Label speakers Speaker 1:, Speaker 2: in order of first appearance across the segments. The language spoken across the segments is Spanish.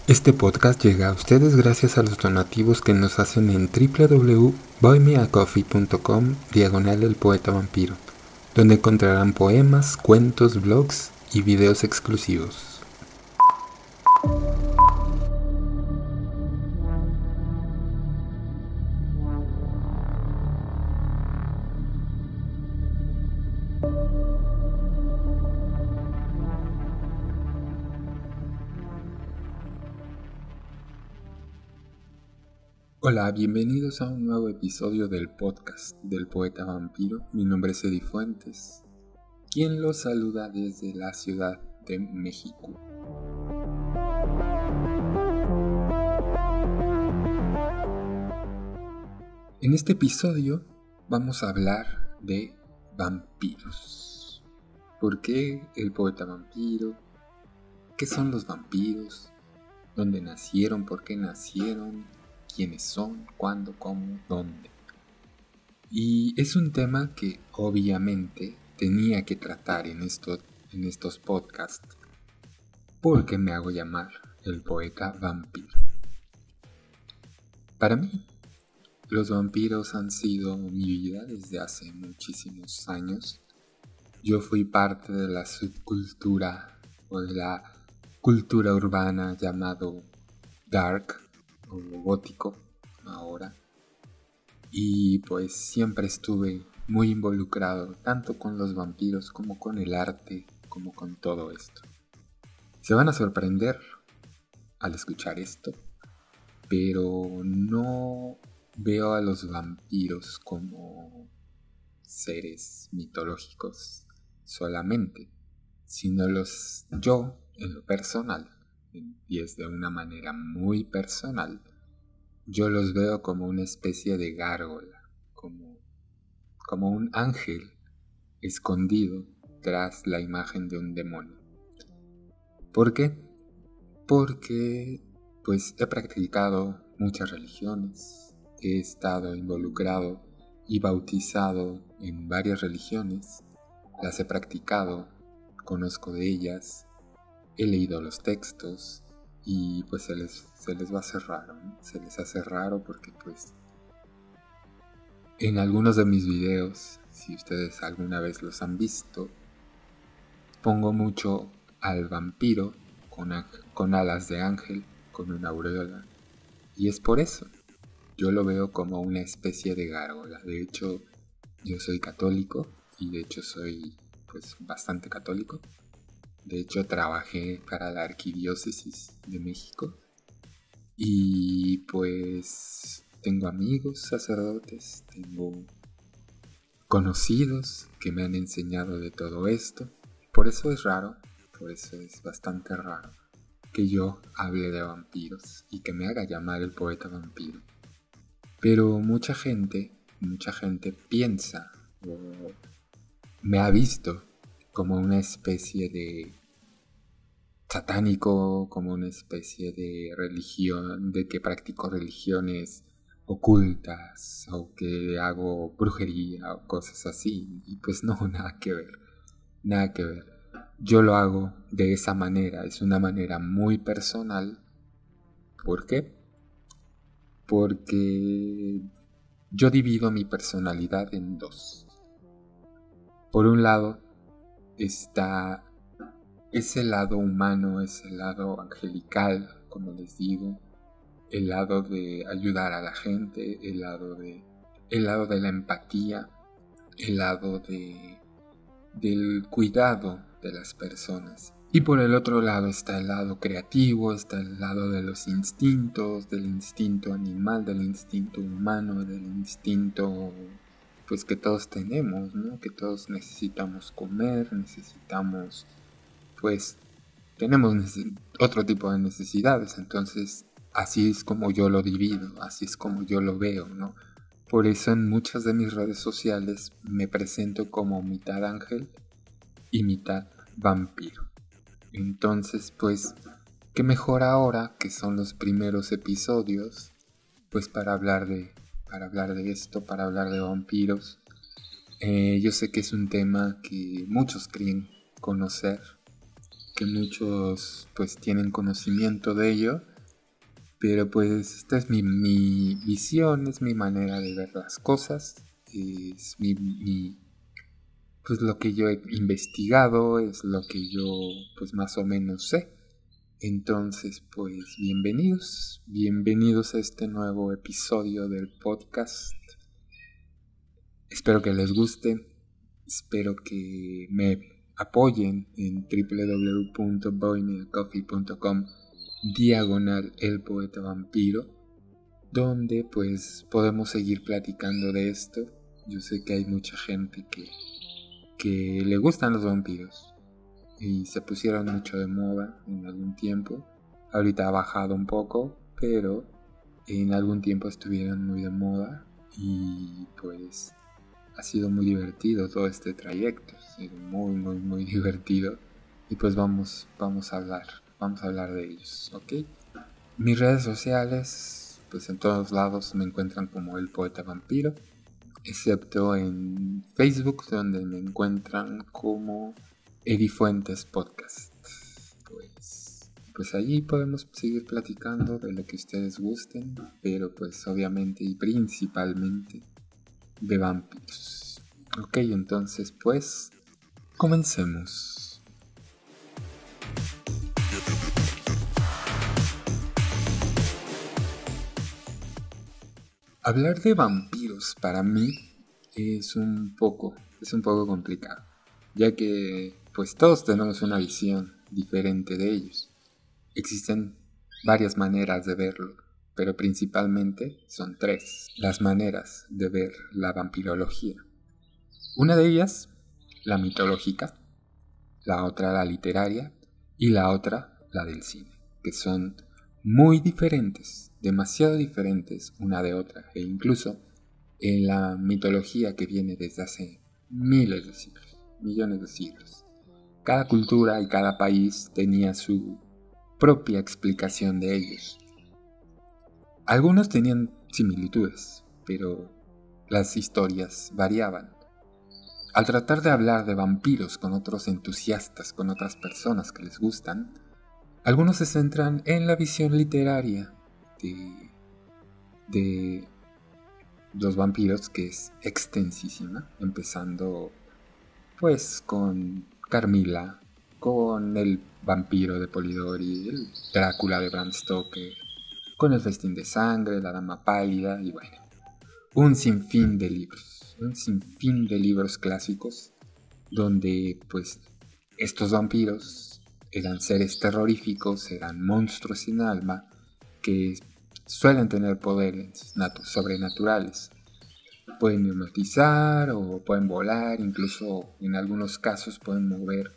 Speaker 1: Este podcast llega a ustedes gracias a los donativos que nos hacen en www.buymeacoffee.com/El Poeta Vampiro, donde encontrarán poemas, cuentos, blogs y videos exclusivos. Hola, bienvenidos a un nuevo episodio del podcast del Poeta Vampiro. Mi nombre es Eddie Fuentes, quien los saluda desde la Ciudad de México. En este episodio vamos a hablar de vampiros. ¿Por qué el poeta vampiro? ¿Qué son los vampiros? ¿Dónde nacieron? ¿Por qué nacieron? ¿Quiénes son? ¿Cuándo? ¿Cómo? ¿Dónde? Y es un tema que obviamente tenía que tratar en estos podcasts, porque me hago llamar el poeta vampiro. Para mí, los vampiros han sido mi vida desde hace muchísimos años. Yo fui parte de la subcultura o de la cultura urbana llamado dark o gótico ahora, y pues siempre estuve muy involucrado tanto con los vampiros como con el arte, como con todo esto. Se van a sorprender al escuchar esto, pero no veo a los vampiros como seres mitológicos solamente, sino yo en lo personal, y es de una manera muy personal, yo los veo como una especie de gárgola, como un ángel escondido tras la imagen de un demonio. ¿Por qué? Porque pues he practicado muchas religiones, he estado involucrado y bautizado en varias religiones, las he practicado, conozco de ellas, he leído los textos y pues se les va a hacer raro, ¿no? Se les hace raro porque pues en algunos de mis videos, si ustedes alguna vez los han visto, pongo mucho al vampiro con alas de ángel, con una aureola, y es por eso. Yo lo veo como una especie de gárgola. De hecho, yo soy católico y de hecho soy pues bastante católico. De hecho, trabajé para la Arquidiócesis de México y pues tengo amigos sacerdotes, tengo conocidos que me han enseñado de todo esto. Por eso es raro, por eso es bastante raro que yo hable de vampiros y que me haga llamar el poeta vampiro. Pero mucha gente piensa o me ha visto como una especie de satánico, como una especie de religión, de que practico religiones ocultas o que hago brujería o cosas así. Y pues no, nada que ver. Yo lo hago de esa manera, es una manera muy personal. ¿Por qué? Porque yo divido mi personalidad en dos. Por un lado está ese lado humano, ese lado angelical, como les digo, el lado de ayudar a la gente, el lado de la empatía, el lado del cuidado de las personas. Y por el otro lado está el lado creativo, está el lado de los instintos, del instinto animal, del instinto humano, del instinto pues que todos tenemos, ¿no? Que todos necesitamos comer, necesitamos pues tenemos otro tipo de necesidades. Entonces así es como yo lo divido, así es como yo lo veo, ¿no? Por eso en muchas de mis redes sociales me presento como mitad ángel y mitad vampiro. Entonces pues qué mejor ahora que son los primeros episodios pues para hablar de esto, para hablar de vampiros. Yo sé que es un tema que muchos creen conocer, que muchos pues tienen conocimiento de ello, Pero pues esta es mi visión, es mi manera de ver las cosas, es pues lo que yo he investigado, es lo que yo pues más o menos sé. Entonces pues bienvenidos a este nuevo episodio del podcast. Espero que les guste, espero que me apoyen en www.boymeacoffee.com/el poeta vampiro, donde pues podemos seguir platicando de esto. Yo sé que hay mucha gente que le gustan los vampiros y se pusieron mucho de moda en algún tiempo. Ahorita ha bajado un poco, pero en algún tiempo estuvieron muy de moda y pues ha sido muy divertido todo este trayecto, ha sido muy divertido y pues vamos a hablar de ellos, ¿ok? Mis redes sociales, pues en todos lados me encuentran como el poeta vampiro, excepto en Facebook, donde me encuentran como Edifuentes Podcast. Pues allí podemos seguir platicando de lo que ustedes gusten, pero pues obviamente y principalmente de vampiros. Ok, entonces pues comencemos. Hablar de vampiros para mí es un poco complicado, ya que pues todos tenemos una visión diferente de ellos. Existen varias maneras de verlo, pero principalmente son tres las maneras de ver la vampirología. Una de ellas, la mitológica, la otra la literaria y la otra la del cine, que son muy diferentes, demasiado diferentes una de otra, e incluso en la mitología que viene desde hace miles de siglos, millones de siglos. Cada cultura y cada país tenía su propia explicación de ellos. Algunos tenían similitudes, pero las historias variaban. Al tratar de hablar de vampiros con otros entusiastas, con otras personas que les gustan, algunos se centran en la visión literaria de los vampiros, que es extensísima, empezando pues con Carmila, con el vampiro de Polidori, el Drácula de Bram Stoker, con el festín de sangre, la dama pálida y bueno, un sinfín de libros clásicos donde pues estos vampiros eran seres terroríficos, eran monstruos sin alma que suelen tener poderes sobrenaturales. Pueden hipnotizar o pueden volar, incluso en algunos casos pueden mover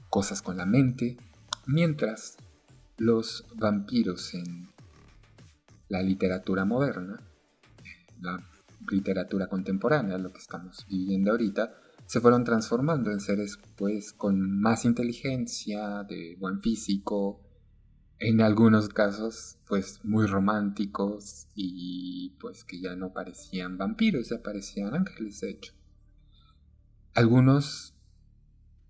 Speaker 1: cosas con la mente, mientras los vampiros en la literatura moderna, la literatura contemporánea, lo que estamos viviendo ahorita, se fueron transformando en seres pues con más inteligencia, de buen físico, en algunos casos pues muy románticos y pues que ya no parecían vampiros, ya parecían ángeles de hecho. Algunos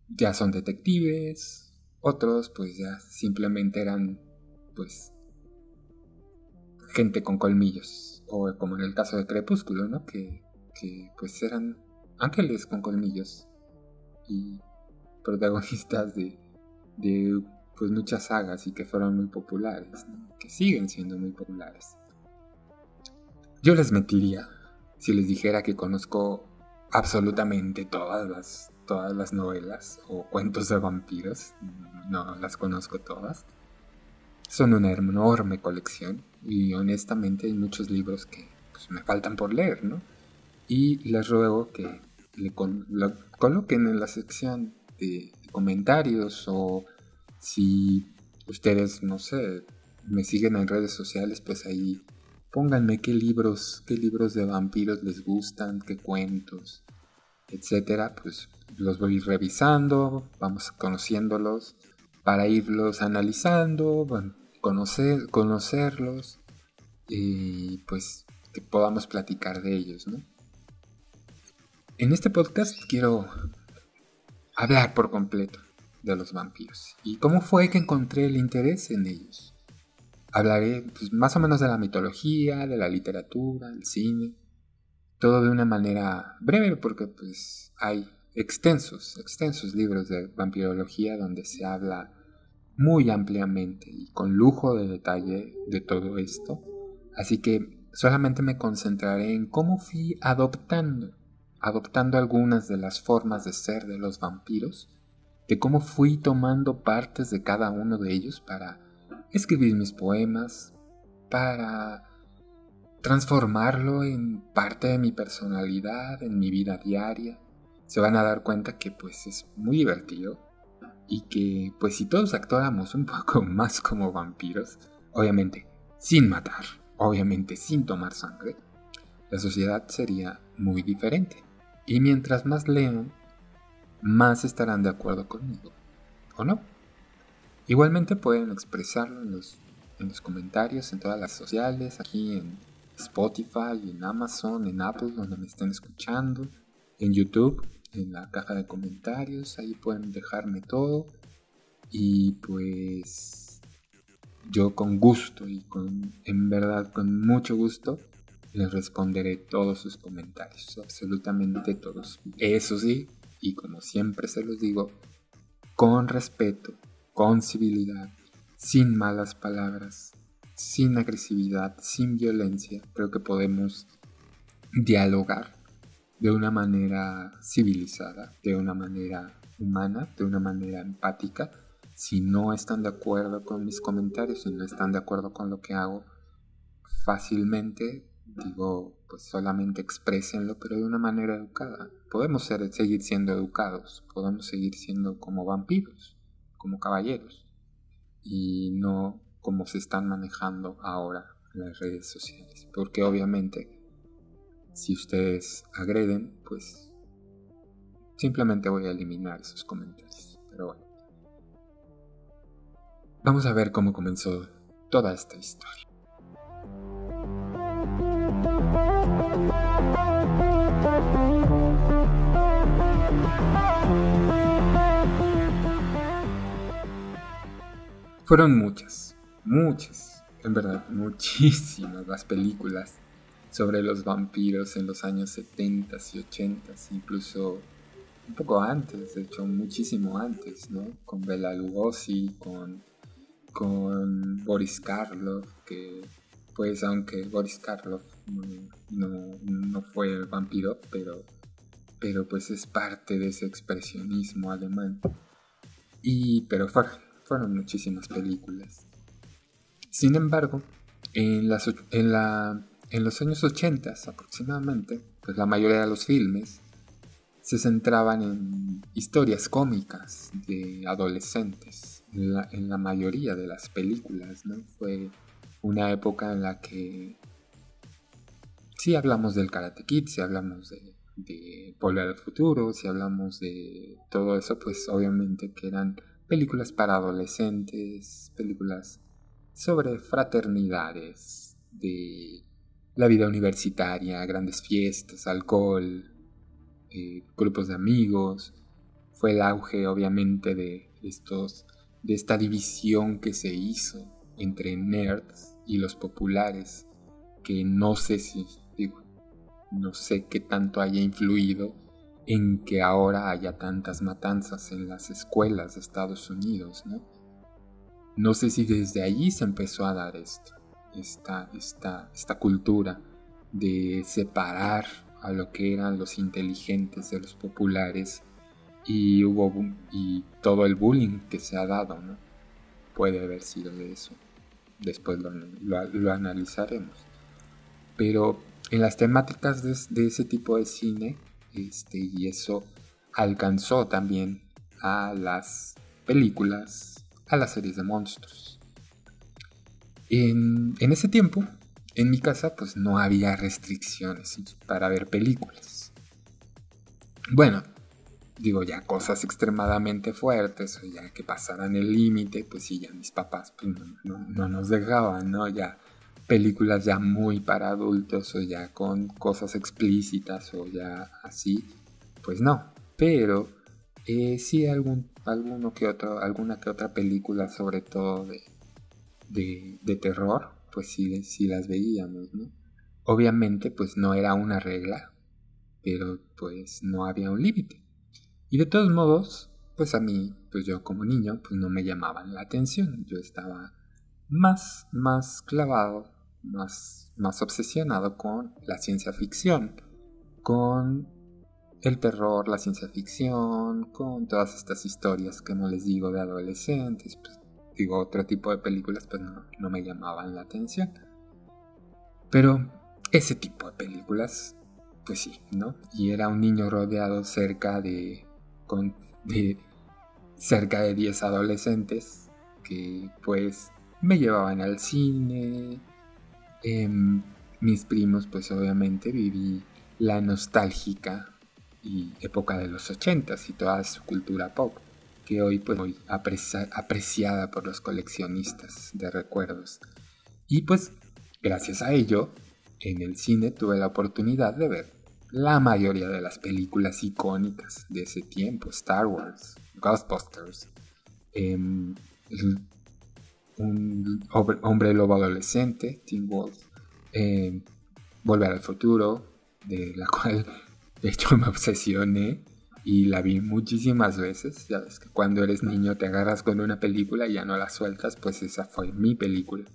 Speaker 1: ya son detectives, otros pues ya simplemente eran pues gente con colmillos, o como en el caso de Crepúsculo, ¿no? Que pues eran ángeles con colmillos y protagonistas de pues muchas sagas y que fueron muy populares, ¿no? Que siguen siendo muy populares. Yo les mentiría si les dijera que conozco absolutamente todas las novelas o cuentos de vampiros. No las conozco todas. Son una enorme colección y honestamente hay muchos libros que pues, me faltan por leer, ¿no? Y les ruego que lo coloquen en la sección de comentarios, o si ustedes, no sé, me siguen en redes sociales, pues ahí pónganme qué libros de vampiros les gustan, qué cuentos, etcétera. Pues los voy revisando, vamos conociéndolos para irlos analizando, conocerlos y pues que podamos platicar de ellos, ¿no? En este podcast quiero hablar por completo de los vampiros y cómo fue que encontré el interés en ellos. Hablaré pues, más o menos de la mitología, de la literatura, el cine, todo de una manera breve porque pues hay extensos libros de vampirología donde se habla muy ampliamente y con lujo de detalle de todo esto. Así que solamente me concentraré en cómo fui adoptando algunas de las formas de ser de los vampiros, de cómo fui tomando partes de cada uno de ellos para escribir mis poemas, para transformarlo en parte de mi personalidad, en mi vida diaria. Se van a dar cuenta que pues es muy divertido y que pues si todos actuáramos un poco más como vampiros, obviamente sin matar, obviamente sin tomar sangre, la sociedad sería muy diferente. Y mientras más lean, más estarán de acuerdo conmigo, ¿o no? Igualmente pueden expresarlo en los comentarios, en todas las sociales, aquí en Spotify, en Amazon, en Apple, donde me estén escuchando, en YouTube, en la caja de comentarios, ahí pueden dejarme todo. Y pues yo con gusto y en verdad con mucho gusto les responderé todos sus comentarios, absolutamente todos. Eso sí, y como siempre se los digo, con respeto, con civilidad, sin malas palabras, sin agresividad, sin violencia. Creo que podemos dialogar de una manera civilizada, de una manera humana, de una manera empática. Si no están de acuerdo con mis comentarios, si no están de acuerdo con lo que hago, fácilmente digo, pues solamente exprésenlo, pero de una manera educada. Podemos seguir siendo educados, podemos seguir siendo como vampiros, como caballeros, y no como se están manejando ahora las redes sociales, porque obviamente si ustedes agreden, pues simplemente voy a eliminar esos comentarios. Pero bueno, vamos a ver cómo comenzó toda esta historia. Fueron muchas, en verdad, muchísimas las películas sobre los vampiros en los años 70 y 80, incluso un poco antes, de hecho muchísimo antes, ¿no? Con Bela Lugosi, con Boris Karloff, que pues aunque Boris Karloff no fue el vampiro, pero pues es parte de ese expresionismo alemán. Pero fueron muchísimas películas. Sin embargo, en los años 80 aproximadamente, pues la mayoría de los filmes se centraban en historias cómicas de adolescentes. En la mayoría de las películas, ¿no? Fue una época en la que si hablamos del Karate Kid, si hablamos de Volver al Futuro, si hablamos de todo eso, pues obviamente que eran películas para adolescentes, películas sobre fraternidades, de la vida universitaria, grandes fiestas, alcohol, grupos de amigos. Fue el auge obviamente de esta división que se hizo entre nerds y los populares, que no sé no sé qué tanto haya influido en que ahora haya tantas matanzas en las escuelas de Estados Unidos, ¿no? No sé si desde allí se empezó a dar esta cultura de separar a lo que eran los inteligentes de los populares, y todo el bullying que se ha dado, ¿no? Puede haber sido de eso. Después lo analizaremos. Pero en las temáticas de ese tipo de cine, y eso alcanzó también a las películas, a las series de monstruos. En ese tiempo, en mi casa, pues no había restricciones para ver películas. Bueno, digo, ya cosas extremadamente fuertes o ya que pasaran el límite, pues sí, ya mis papás pues, no nos dejaban, ¿no? Ya películas ya muy para adultos o ya con cosas explícitas o ya así, pues no. Pero sí alguna que otra película, sobre todo de terror, pues sí las veíamos, ¿no? Obviamente pues no era una regla, pero pues no había un límite. Y de todos modos, pues a mí, pues yo como niño, pues no me llamaban la atención. Yo estaba más clavado, más obsesionado con la ciencia ficción, con el terror, la ciencia ficción, con todas estas historias que no les digo de adolescentes, pues digo otro tipo de películas, pues no me llamaban la atención. Pero ese tipo de películas, pues sí, ¿no? Y era un niño rodeado de cerca de 10 adolescentes que pues me llevaban al cine. Mis primos, pues obviamente viví la nostálgica y época de los 80s y toda su cultura pop, que hoy pues muy apreciada por los coleccionistas de recuerdos. Y pues gracias a ello, en el cine tuve la oportunidad de ver la mayoría de las películas icónicas de ese tiempo: Star Wars, Ghostbusters, un hombre lobo adolescente, Teen Wolf, Volver al futuro, de la cual de hecho me obsesioné y la vi muchísimas veces. Ya ves que cuando eres niño te agarras con una película y ya no la sueltas, pues esa fue mi película.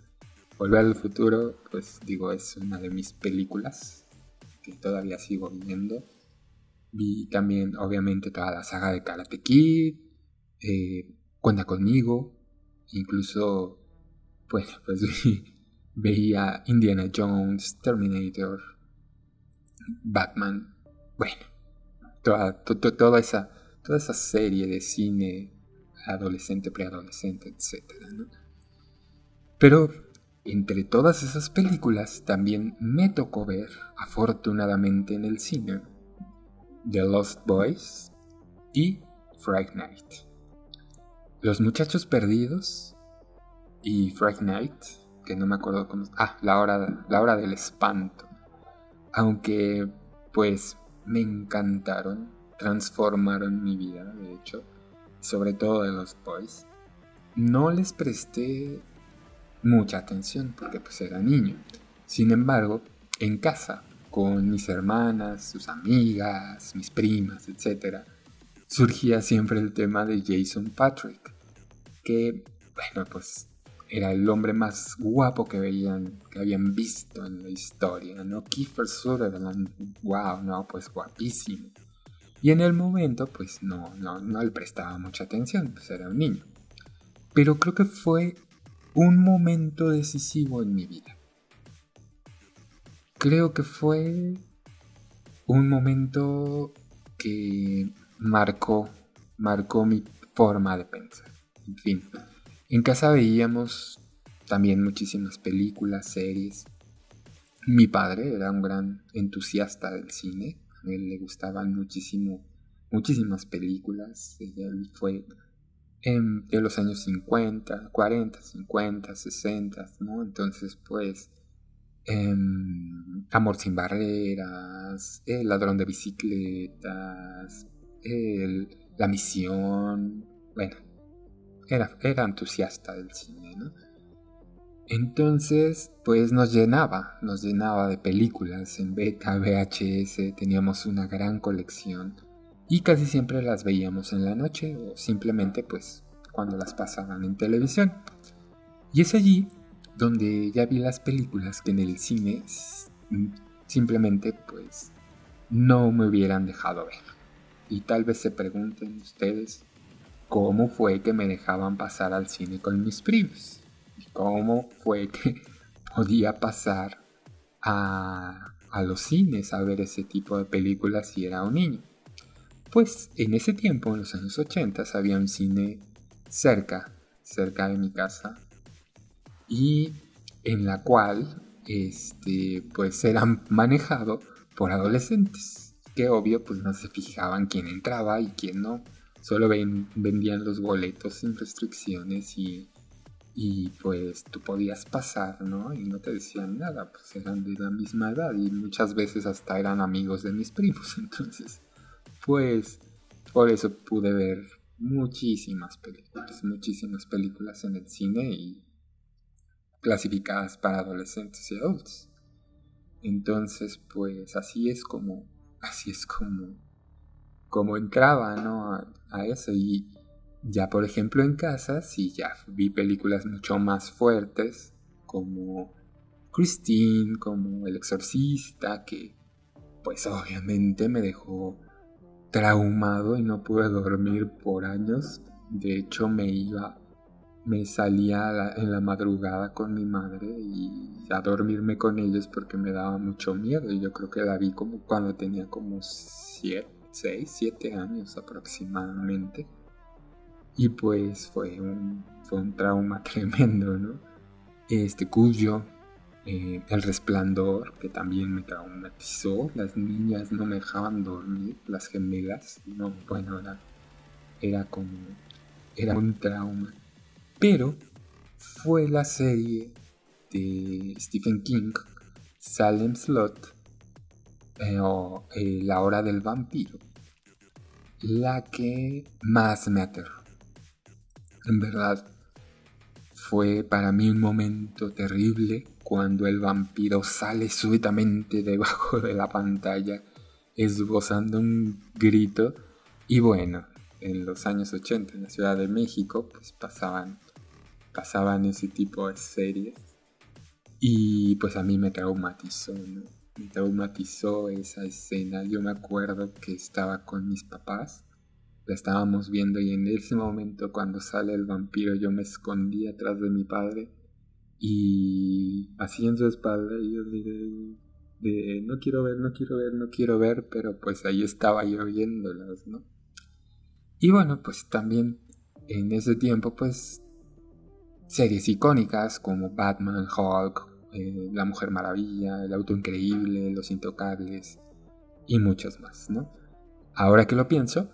Speaker 1: Volver al futuro, pues digo, es una de mis películas que todavía sigo viendo. Vi también, obviamente, toda la saga de Karate Kid, Cuenta conmigo, incluso, pues veía Indiana Jones, Terminator, Batman, bueno, toda esa serie de cine adolescente, preadolescente, etcétera, ¿no? Pero entre todas esas películas también me tocó ver, afortunadamente en el cine, The Lost Boys y Fright Night. Los Muchachos Perdidos y Fright Night, que no me acuerdo cómo... la hora del espanto. Aunque pues me encantaron, transformaron mi vida, de hecho, sobre todo de Lost Boys. No les presté mucha atención porque pues era niño. Sin embargo, en casa, con mis hermanas, sus amigas, mis primas, etc., surgía siempre el tema de Jason Patrick, que, bueno, pues era el hombre más guapo que habían visto en la historia, ¿no? Kiefer Sutherland, wow, no, pues guapísimo. Y en el momento, pues no le prestaba mucha atención, pues era un niño. Pero creo que fue un momento decisivo en mi vida. Creo que fue un momento que marcó mi forma de pensar. En fin, en casa veíamos también muchísimas películas, series. Mi padre era un gran entusiasta del cine. A él le gustaban muchísimas películas. Él fue de los años 50, 40, 50, 60, ¿no? Entonces, pues, Amor sin barreras, El ladrón de bicicletas, La misión, bueno, era entusiasta del cine, ¿no? Entonces, pues nos llenaba de películas en beta, VHS, teníamos una gran colección y casi siempre las veíamos en la noche o simplemente pues cuando las pasaban en televisión. Y es allí donde ya vi las películas que en el cine simplemente pues no me hubieran dejado ver. Y tal vez se pregunten ustedes cómo fue que me dejaban pasar al cine con mis primos. ¿Cómo fue que podía pasar a los cines a ver ese tipo de películas si era un niño? Pues en ese tiempo, en los años 80, había un cine cerca de mi casa y en la cual pues era manejado por adolescentes que obvio pues no se fijaban quién entraba y quién no, solo vendían los boletos sin restricciones y pues tú podías pasar, ¿no? Y no te decían nada, pues eran de la misma edad y muchas veces hasta eran amigos de mis primos. Entonces, pues por eso pude ver muchísimas películas en el cine clasificadas para adolescentes y adultos. Entonces, pues como entraba, ¿no? A eso. Y ya, por ejemplo, en casa, sí, ya vi películas mucho más fuertes, como Christine, como El Exorcista, que pues obviamente me dejó traumado y no pude dormir por años. De hecho, me salía en la madrugada con mi madre y a dormirme con ellos porque me daba mucho miedo. Y yo creo que la vi como cuando tenía como 7 años aproximadamente. Y pues fue un trauma tremendo, ¿no? Cuyo El Resplandor, que también me traumatizó. Las niñas no me dejaban dormir, las gemelas. No, bueno, era un trauma. Pero fue la serie de Stephen King, Salem Slot, o La Hora del Vampiro, la que más me aterró. En verdad, fue para mí un momento terrible cuando el vampiro sale súbitamente debajo de la pantalla esbozando un grito. Y bueno, en los años 80 en la Ciudad de México pues pasaban ese tipo de series y pues a mí me traumatizó, ¿no? Me traumatizó esa escena. Yo me acuerdo que estaba con mis papás, la estábamos viendo y en ese momento cuando sale el vampiro yo me escondí atrás de mi padre y así en su espalda y yo de no quiero ver, no quiero ver, no quiero ver, pero pues ahí estaba yo viéndolas, ¿no? Y bueno, pues también en ese tiempo pues series icónicas como Batman, Hulk, La Mujer Maravilla, El Auto Increíble, Los Intocables y muchos más, ¿no? Ahora que lo pienso,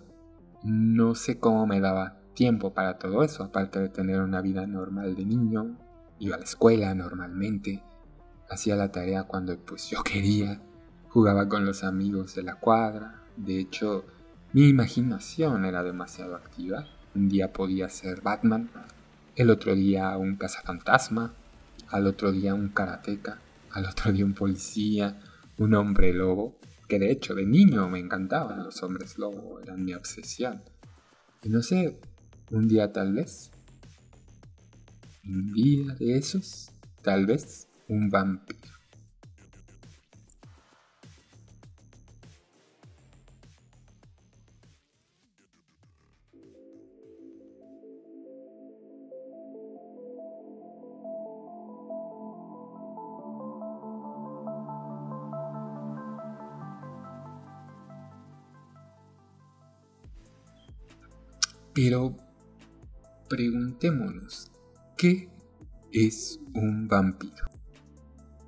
Speaker 1: no sé cómo me daba tiempo para todo eso, aparte de tener una vida normal de niño, iba a la escuela normalmente, hacía la tarea cuando pues yo quería, jugaba con los amigos de la cuadra, de hecho mi imaginación era demasiado activa, un día podía ser Batman, el otro día un cazafantasma, al otro día un karateca, al otro día un policía, un hombre lobo, que de hecho de niño me encantaban los hombres lobo, eran mi obsesión. Y no sé, un día un día de esos, tal vez un vampiro. Pero preguntémonos, ¿qué es un vampiro?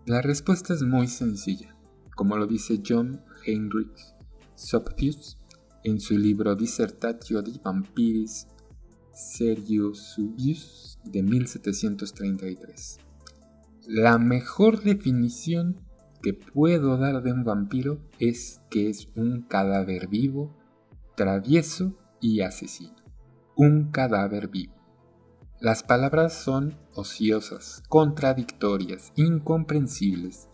Speaker 1: La respuesta es muy sencilla, como lo dice John Heinrich Sophius en su libro Dissertatio de Vampiris Seriousubius de 1733. La mejor definición que puedo dar de un vampiro es que es un cadáver vivo, travieso y asesino. Un cadáver vivo. Las palabras son ociosas, contradictorias, incomprensibles,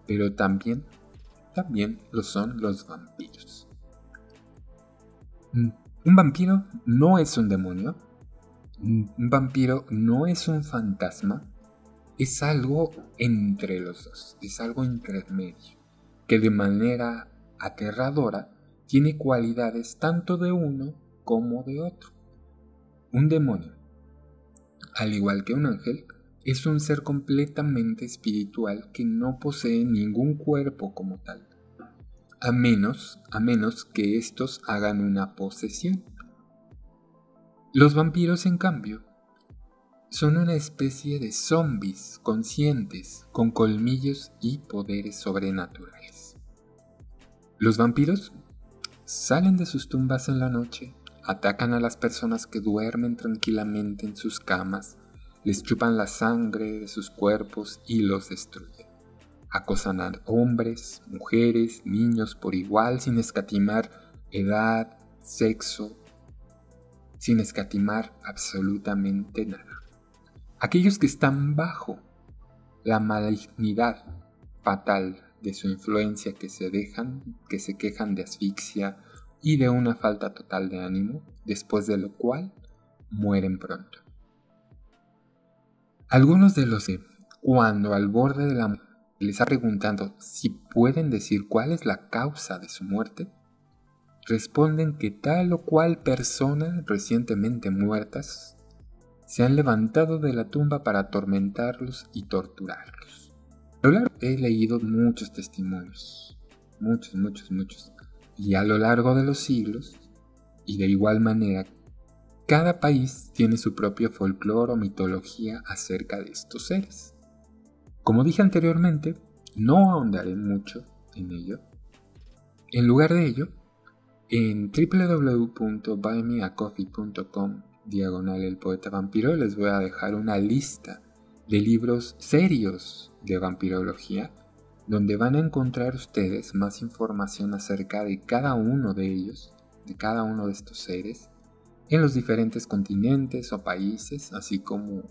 Speaker 1: pero también lo son los vampiros. Un vampiro no es un demonio, un vampiro no es un fantasma, es algo entre los dos, es algo intermedio, que de manera aterradora tiene cualidades tanto de uno como de otro. Un demonio, al igual que un ángel, es un ser completamente espiritual que no posee ningún cuerpo como tal, a menos que estos hagan una posesión. Los vampiros, en cambio, son una especie de zombies conscientes con colmillos y poderes sobrenaturales. Los vampiros salen de sus tumbas en la noche, atacan a las personas que duermen tranquilamente en sus camas, les chupan la sangre de sus cuerpos y los destruyen. Acosan a hombres, mujeres, niños por igual, sin escatimar edad, sexo, sin escatimar absolutamente nada. Aquellos que están bajo la malignidad fatal de su influencia que se quejan de asfixia y de una falta total de ánimo, después de lo cual mueren pronto. Algunos de los que, cuando al borde de la muerte, les ha preguntado si pueden decir cuál es la causa de su muerte, responden que tal o cual persona recientemente muertas se han levantado de la tumba para atormentarlos y torturarlos. A lo largo he leído muchos testimonios, muchos, y a lo largo de los siglos, y de igual manera, cada país tiene su propio folclore o mitología acerca de estos seres. Como dije anteriormente, no ahondaré mucho en ello. En lugar de ello, en www.buymeacoffee.com/el poeta vampiro les voy a dejar una lista de libros serios de vampirología, donde van a encontrar ustedes más información acerca de cada uno de ellos, de cada uno de estos seres, en los diferentes continentes o países, así como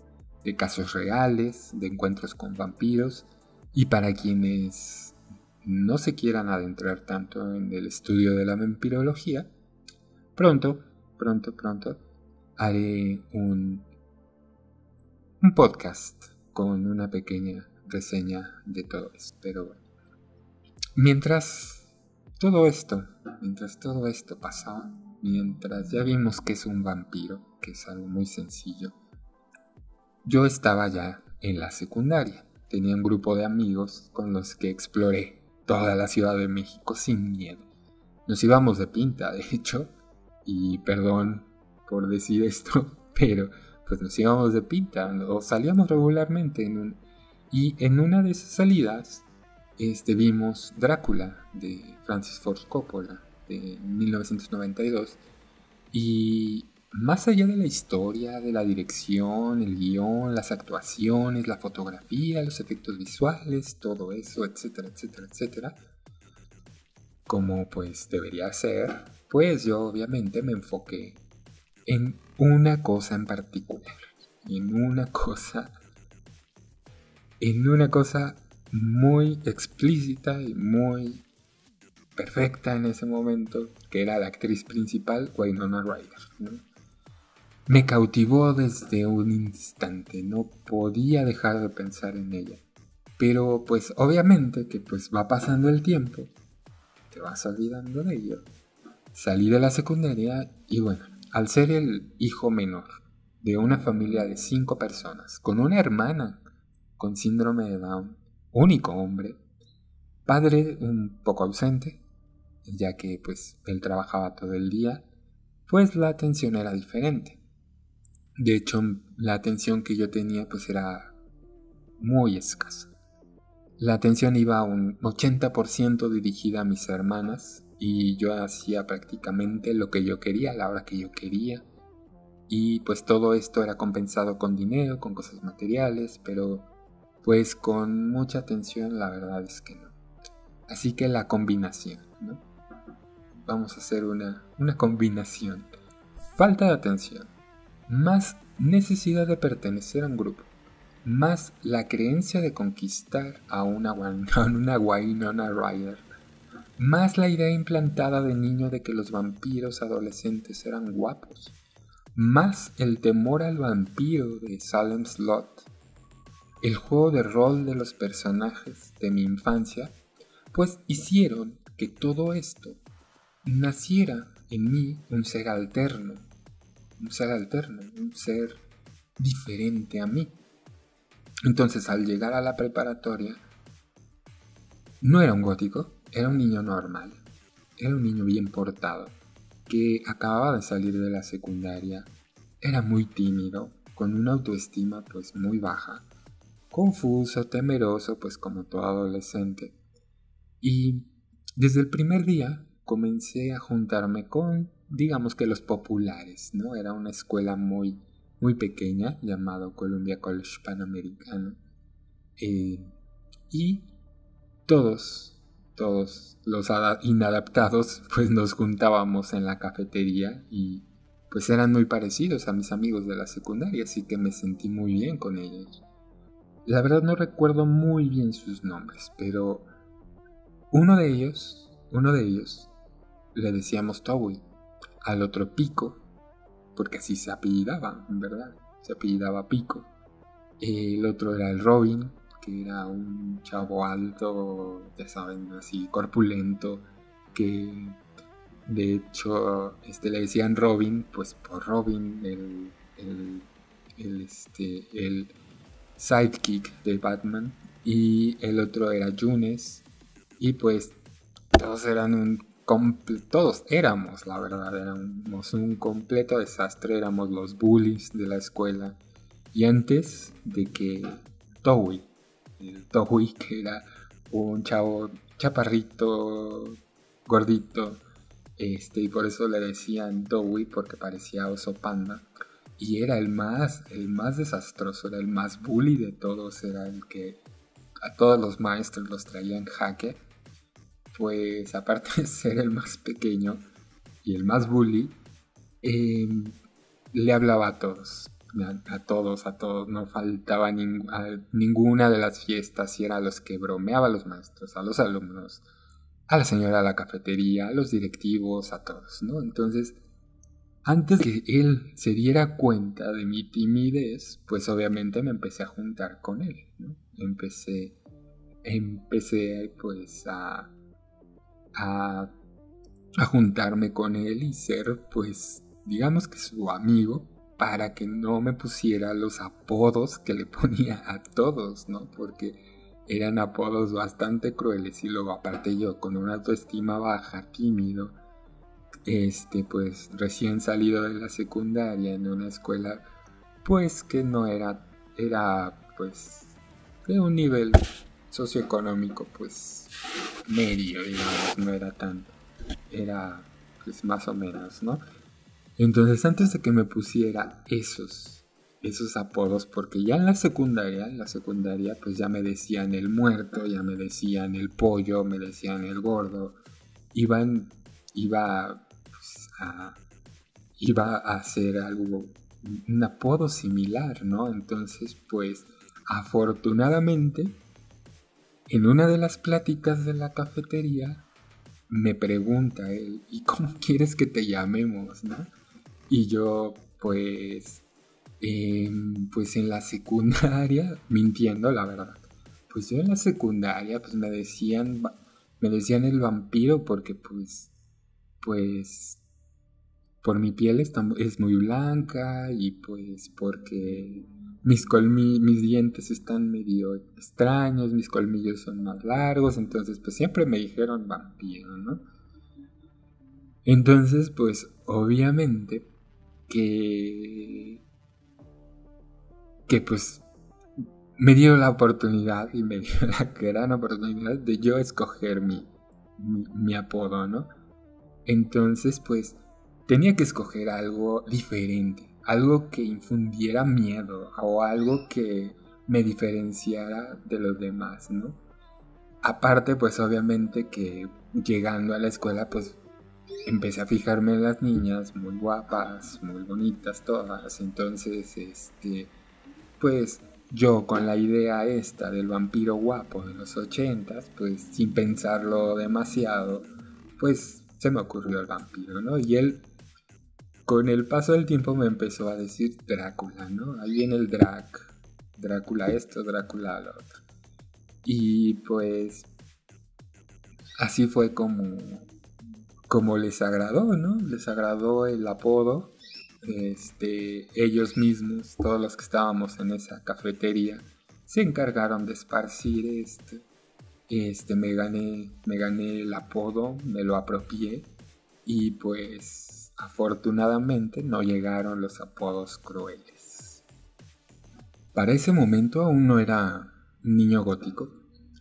Speaker 1: de casos reales, de encuentros con vampiros, y para quienes no se quieran adentrar tanto en el estudio de la vampirología, pronto haré un podcast con una pequeña reseña de todo esto. Pero bueno, mientras todo esto pasaba, mientras ya vimos que es un vampiro, que es algo muy sencillo, yo estaba ya en la secundaria. Tenía un grupo de amigos con los que exploré toda la Ciudad de México sin miedo. Nos íbamos de pinta, de hecho, y perdón por decir esto, pero pues nos íbamos de pinta, o salíamos regularmente y en una de esas salidas vimos Drácula de Francis Ford Coppola de 1992, y más allá de la historia, de la dirección, el guión, las actuaciones, la fotografía, los efectos visuales, todo eso, etcétera, como pues debería ser, pues yo obviamente me enfoqué en una cosa en particular, en una cosa muy explícita y muy perfecta en ese momento, que era la actriz principal, Winona Ryder, ¿no? Me cautivó desde un instante, no podía dejar de pensar en ella. Pero pues obviamente que pues va pasando el tiempo, te vas olvidando de ello. Salí de la secundaria y bueno, al ser el hijo menor de una familia de 5 personas, con una hermana con síndrome de Down, único hombre, padre un poco ausente, ya que pues él trabajaba todo el día, pues la atención era diferente. De hecho, la atención que yo tenía pues era muy escasa. La atención iba a un 80% dirigida a mis hermanas, y yo hacía prácticamente lo que yo quería a la hora que yo quería, y pues todo esto era compensado con dinero, con cosas materiales, pero pues con mucha atención la verdad es que no. Así que la combinación, ¿no? Vamos a hacer una combinación. Falta de atención, más necesidad de pertenecer a un grupo, más la creencia de conquistar a una Winona Ryder, más la idea implantada de niño de que los vampiros adolescentes eran guapos, más el temor al vampiro de Salem Slot, el juego de rol de los personajes de mi infancia, pues hicieron que todo esto naciera en mí un ser alterno, un ser diferente a mí. Entonces, al llegar a la preparatoria, no era un gótico, era un niño normal, era un niño bien portado, que acababa de salir de la secundaria, era muy tímido, con una autoestima pues muy baja, confuso, temeroso, pues como todo adolescente. Y desde el primer día comencé a juntarme con, digamos que los populares, ¿no? Era una escuela muy pequeña, llamado Columbia College Panamericano, y todos los inadaptados pues nos juntábamos en la cafetería, y pues eran muy parecidos a mis amigos de la secundaria, así que me sentí muy bien con ellos. La verdad no recuerdo muy bien sus nombres, pero uno de ellos le decíamos Towie, al otro Pico, porque así se apellidaba, en verdad, se apellidaba Pico. El otro era el Robin, que era un chavo alto, ya saben, así corpulento, que de hecho le decían Robin, pues por Robin, el sidekick de Batman. Y el otro era Junes, y pues todos éramos, la verdad, éramos un completo desastre, éramos los bullies de la escuela. Y antes de que Towie, el Towie, que era un chavo chaparrito, gordito, y por eso le decían Towie, porque parecía oso panda. Y era el más desastroso, era el más bully de todos, era el que a todos los maestros los traía en jaque. Pues aparte de ser el más pequeño y el más bully, eh, le hablaba a todos, a todos, no faltaba a ninguna de las fiestas, y era a los que bromeaba, a los maestros, a los alumnos, a la señora de la cafetería, a los directivos, a todos, ¿no? Entonces, antes de que él se diera cuenta de mi timidez, pues obviamente me empecé a juntar con él, ¿no? Empecé pues a, a juntarme con él y ser pues digamos que su amigo, para que no me pusiera los apodos que le ponía a todos, ¿no? Porque eran apodos bastante crueles, y luego aparte yo con una autoestima baja, tímido, pues recién salido de la secundaria en una escuela pues que no era pues de un nivel socioeconómico pues medio, digamos, no era tanto, era pues más o menos, ¿no? Entonces antes de que me pusiera esos apodos, porque ya en la secundaria pues ya me decían el muerto, ya me decían el pollo, me decían el gordo, iban, iba pues, iba a hacer algo, un apodo similar, ¿no? Entonces pues afortunadamente en una de las pláticas de la cafetería me pregunta él, ¿y cómo quieres que te llamemos, no? Y yo, pues en la secundaria, mintiendo la verdad, pues yo en la secundaria, pues me decían el vampiro porque pues, por mi piel es muy blanca, y pues porque mis dientes están medio extraños, mis colmillos son más largos, entonces pues siempre me dijeron vampiro, ¿no? Entonces, pues obviamente que, que pues me dio la oportunidad, y me dio la gran oportunidad de yo escoger mi apodo, ¿no? Entonces, pues tenía que escoger algo diferente, algo que infundiera miedo o algo que me diferenciara de los demás, ¿no? Aparte, pues obviamente que llegando a la escuela, pues empecé a fijarme en las niñas muy guapas, muy bonitas todas. Entonces, pues yo con la idea esta del vampiro guapo de los 80s, pues sin pensarlo demasiado, pues se me ocurrió el vampiro, ¿no? Y él, con el paso del tiempo, me empezó a decir Drácula, ¿no? Ahí viene el Drácula esto, Drácula lo otro. Y pues así fue como les agradó, ¿no? Les agradó el apodo. Ellos mismos, todos los que estábamos en esa cafetería, se encargaron de esparcir me gané el apodo, me lo apropié, y pues afortunadamente no llegaron los apodos crueles. Para ese momento aún no era un niño gótico,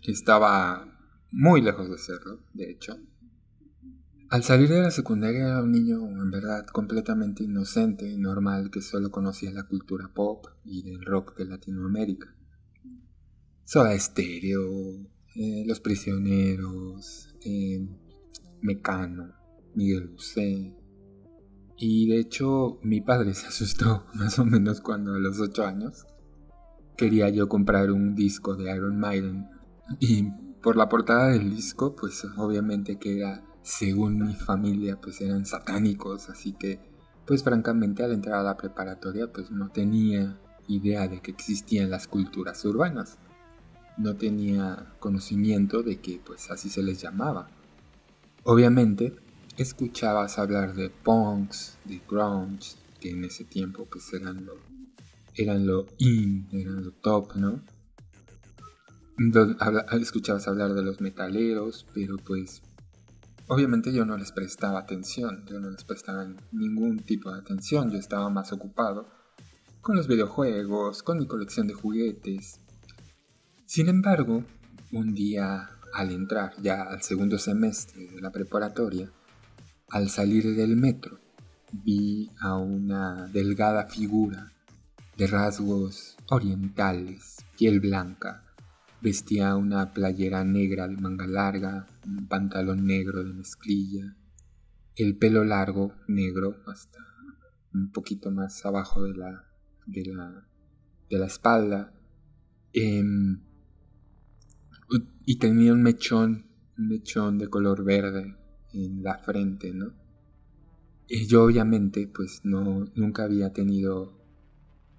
Speaker 1: estaba muy lejos de serlo, de hecho. Al salir de la secundaria era un niño en verdad completamente inocente y normal, que solo conocía la cultura pop y del rock de Latinoamérica. Soda Stereo, Los Prisioneros, Mecano, Miguel Bosé. Y de hecho mi padre se asustó más o menos cuando a los 8 años quería yo comprar un disco de Iron Maiden y por la portada del disco pues obviamente que era, según mi familia, pues eran satánicos, así que pues francamente al entrar a la preparatoria pues no tenía idea de que existían las culturas urbanas, no tenía conocimiento de que pues así se les llamaba. Obviamente escuchabas hablar de punks, de grunge, que en ese tiempo pues eran lo in, eran lo top, ¿no? Escuchabas hablar de los metaleros, pero pues obviamente yo no les prestaba atención, yo no les prestaba ningún tipo de atención, yo estaba más ocupado con los videojuegos, con mi colección de juguetes. Sin embargo, un día al entrar ya al segundo semestre de la preparatoria, al salir del metro, vi a una delgada figura de rasgos orientales, piel blanca. Vestía una playera negra de manga larga, un pantalón negro de mezclilla, el pelo largo, negro, hasta un poquito más abajo de la espalda, y tenía un mechón de color verde en la frente, ¿no? Y yo obviamente pues nunca había tenido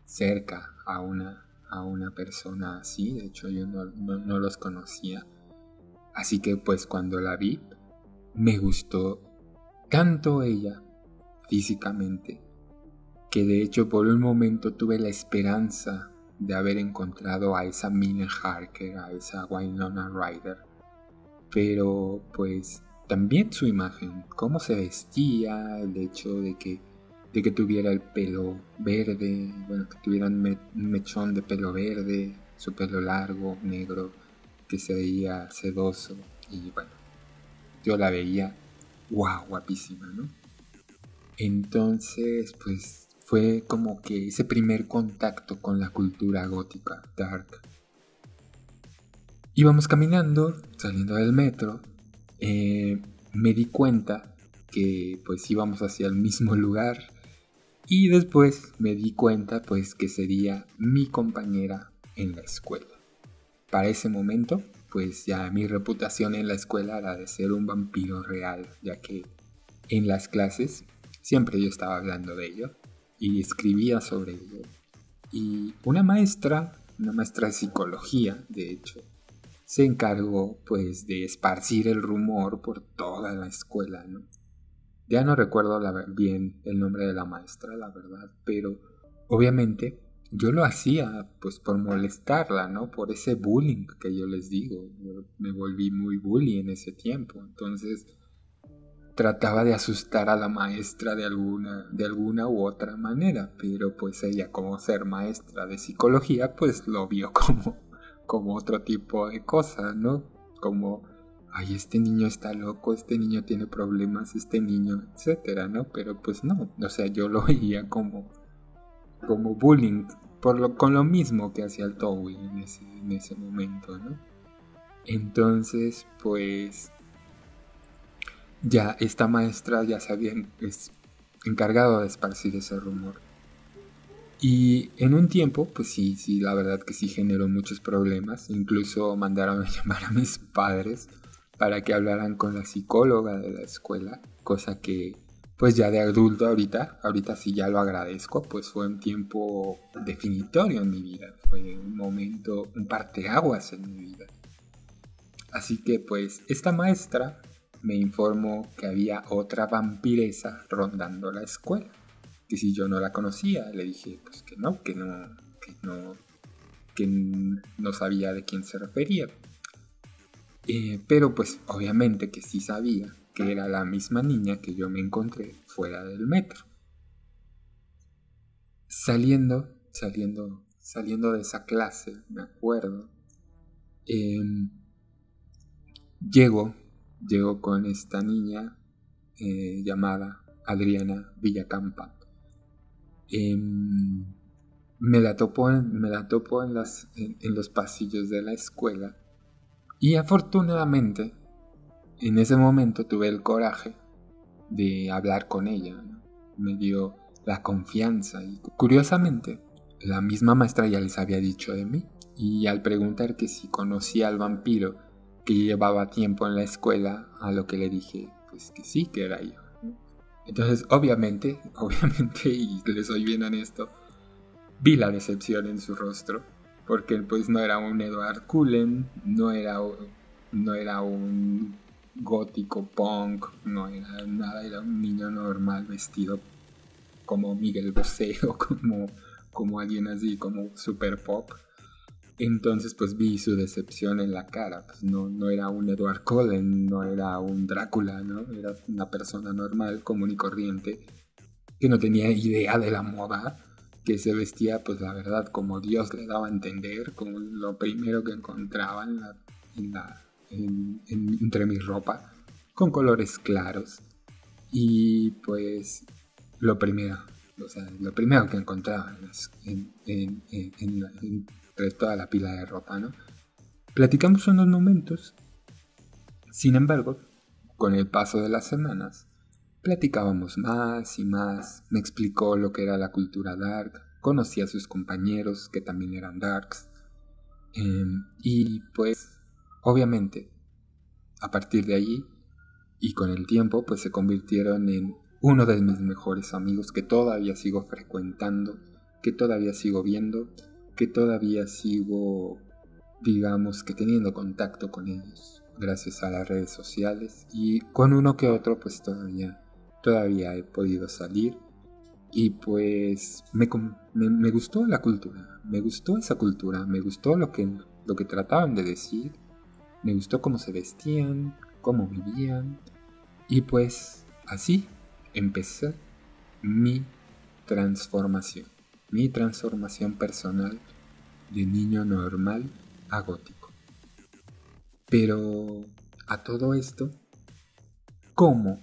Speaker 1: cerca a una persona así, de hecho yo no los conocía, así que pues cuando la vi me gustó tanto ella físicamente que de hecho por un momento tuve la esperanza de haber encontrado a esa Mina Harker, a esa Winona Ryder, pero pues también su imagen, cómo se vestía, el hecho de que tuviera el pelo verde, bueno, que tuviera un mechón de pelo verde, su pelo largo, negro, que se veía sedoso, y bueno, yo la veía, wow, guapísima, ¿no? Entonces, pues fue como que ese primer contacto con la cultura gótica, dark. Íbamos caminando, saliendo del metro, me di cuenta que pues íbamos hacia el mismo lugar y después me di cuenta pues que sería mi compañera en la escuela. Para ese momento pues ya mi reputación en la escuela era de ser un vampiro real, ya que en las clases siempre yo estaba hablando de ello y escribía sobre ello. Y una maestra de psicología, de hecho, se encargó pues de esparcir el rumor por toda la escuela, ¿no? Ya no recuerdo bien el nombre de la maestra, la verdad, pero obviamente yo lo hacía pues por molestarla, ¿no? Por ese bullying que yo les digo. Yo me volví muy bully en ese tiempo, entonces trataba de asustar a la maestra de alguna u otra manera, pero pues ella, como ser maestra de psicología, pues lo vio como otro tipo de cosa, ¿no? Como, ay, este niño está loco, este niño tiene problemas, este niño, etcétera, ¿no? Pero pues no, o sea, yo lo veía como bullying, con lo mismo que hacía el Towie en ese momento, ¿no? Entonces, pues ya esta maestra ya se había encargado de esparcir ese rumor. Y en un tiempo, pues sí, la verdad que sí generó muchos problemas. Incluso mandaron a llamar a mis padres para que hablaran con la psicóloga de la escuela, cosa que pues ya de adulto ahorita sí ya lo agradezco, pues fue un tiempo definitorio en mi vida, fue un momento, un parteaguas en mi vida. Así que pues esta maestra me informó que había otra vampiresa rondando la escuela, que si yo no la conocía, le dije pues que no sabía de quién se refería. Pero pues obviamente que sí sabía que era la misma niña que yo me encontré fuera del metro. Saliendo de esa clase, me acuerdo, llego con esta niña llamada Adriana Villacampa. Me la topo en los pasillos de la escuela y afortunadamente en ese momento tuve el coraje de hablar con ella, ¿no? Me dio la confianza y curiosamente la misma maestra ya les había dicho de mí. Y al preguntar que si conocía al vampiro que llevaba tiempo en la escuela, a lo que le dije pues que sí, que era yo. Entonces obviamente, y les soy bien honesto, vi la decepción en su rostro, porque pues no era un Edward Cullen, no era un gótico punk, no era nada, era un niño normal vestido como Miguel Bosé o como alguien así, como super pop. Entonces pues vi su decepción en la cara, pues no era un Edward Cullen, no era un Drácula, ¿no? Era una persona normal, común y corriente, que no tenía idea de la moda, que se vestía pues la verdad como Dios le daba a entender, como lo primero que encontraba entre mi ropa, con colores claros. Y pues lo primero, lo primero que encontraba entre toda la pila de ropa, ¿no? Platicamos unos momentos, sin embargo, con el paso de las semanas, platicábamos más y más, me explicó lo que era la cultura dark, conocí a sus compañeros que también eran darks, y pues, obviamente, a partir de allí, y con el tiempo, pues se convirtieron en uno de mis mejores amigos que todavía sigo frecuentando, que todavía sigo viendo, que todavía sigo, digamos, que teniendo contacto con ellos, gracias a las redes sociales, y con uno que otro, pues todavía he podido salir. Y pues me gustó la cultura, me gustó esa cultura, me gustó lo que trataban de decir, me gustó cómo se vestían, cómo vivían. Y pues así empecé mi mi transformación personal de niño normal a gótico. Pero a todo esto, ¿cómo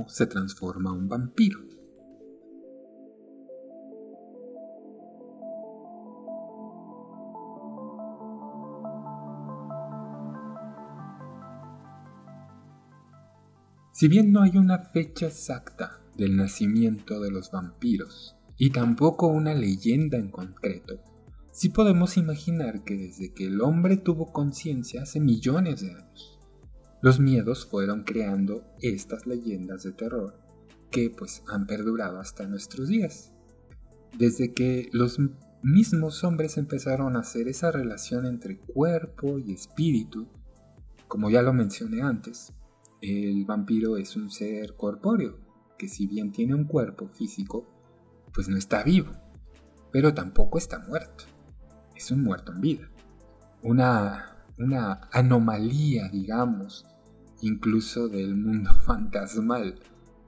Speaker 1: se transforma un vampiro? Si bien no hay una fecha exacta del nacimiento de los vampiros, y tampoco una leyenda en concreto, sí podemos imaginar que desde que el hombre tuvo conciencia hace millones de años, los miedos fueron creando estas leyendas de terror que pues han perdurado hasta nuestros días. Desde que los mismos hombres empezaron a hacer esa relación entre cuerpo y espíritu, como ya lo mencioné antes, el vampiro es un ser corpóreo, que si bien tiene un cuerpo físico, pues no está vivo, pero tampoco está muerto. Es un muerto en vida. Una anomalía, digamos, incluso del mundo fantasmal,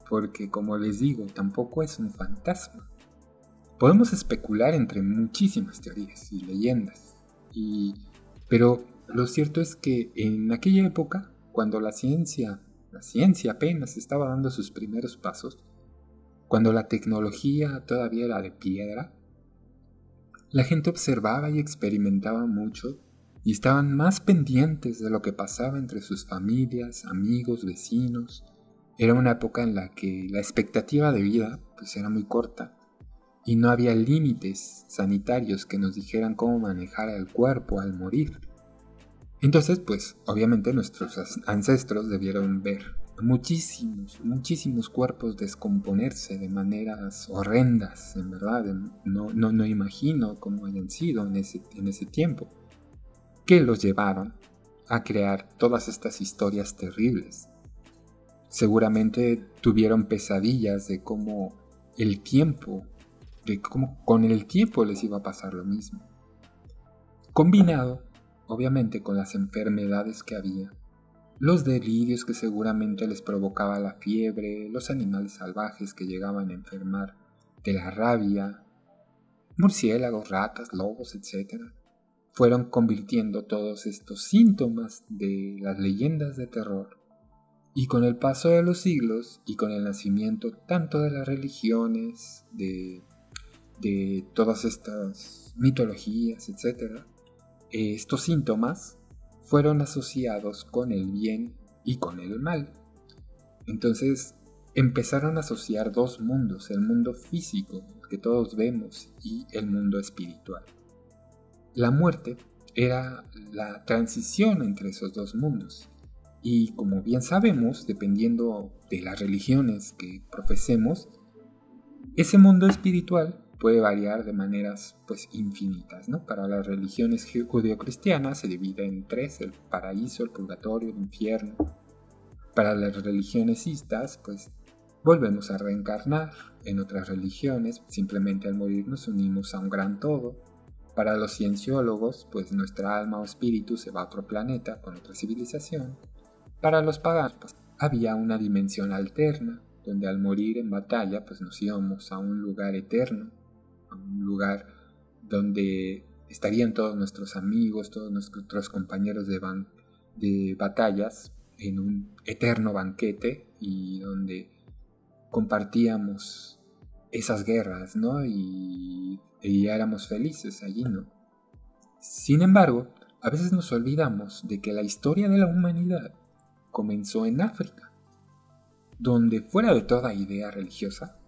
Speaker 1: porque como les digo, tampoco es un fantasma. Podemos especular entre muchísimas teorías y leyendas, pero lo cierto es que en aquella época, cuando la ciencia apenas estaba dando sus primeros pasos, cuando la tecnología todavía era de piedra, la gente observaba y experimentaba mucho y estaban más pendientes de lo que pasaba entre sus familias, amigos, vecinos. Era una época en la que la expectativa de vida pues era muy corta y no había límites sanitarios que nos dijeran cómo manejar el cuerpo al morir. Entonces, pues, obviamente nuestros ancestros debieron ver muchísimos cuerpos descomponerse de maneras horrendas, en verdad. No imagino cómo hayan sido en ese tiempo, que los llevaron a crear todas estas historias terribles. Seguramente tuvieron pesadillas de cómo con el tiempo les iba a pasar lo mismo. Combinado, obviamente, con las enfermedades que había, los delirios que seguramente les provocaba la fiebre, los animales salvajes que llegaban a enfermar de la rabia, murciélagos, ratas, lobos, etc., fueron convirtiendo todos estos síntomas de las leyendas de terror. Y con el paso de los siglos y con el nacimiento tanto de las religiones, de todas estas mitologías, etc., estos síntomas fueron asociados con el bien y con el mal. Entonces, empezaron a asociar dos mundos, el mundo físico que todos vemos y el mundo espiritual. La muerte era la transición entre esos dos mundos. Y como bien sabemos, dependiendo de las religiones que profesemos, ese mundo espiritual puede variar de maneras pues infinitas, ¿no? Para las religiones judeocristianas se divide en tres: el paraíso, el purgatorio, el infierno. Para las religiones istas, pues volvemos a reencarnar. En otras religiones, simplemente al morir nos unimos a un gran todo. Para los cienciólogos, pues nuestra alma o espíritu se va a otro planeta con otra civilización. Para los paganos, pues había una dimensión alterna, donde al morir en batalla, pues nos íbamos a un lugar eterno, a un lugar donde estarían todos nuestros amigos, todos nuestros compañeros de batallas, en un eterno banquete, y donde compartíamos esas guerras, ¿no? Y éramos felices allí, ¿no? Sin embargo, a veces nos olvidamos de que la historia de la humanidad comenzó en África, donde, fuera de toda idea religiosa,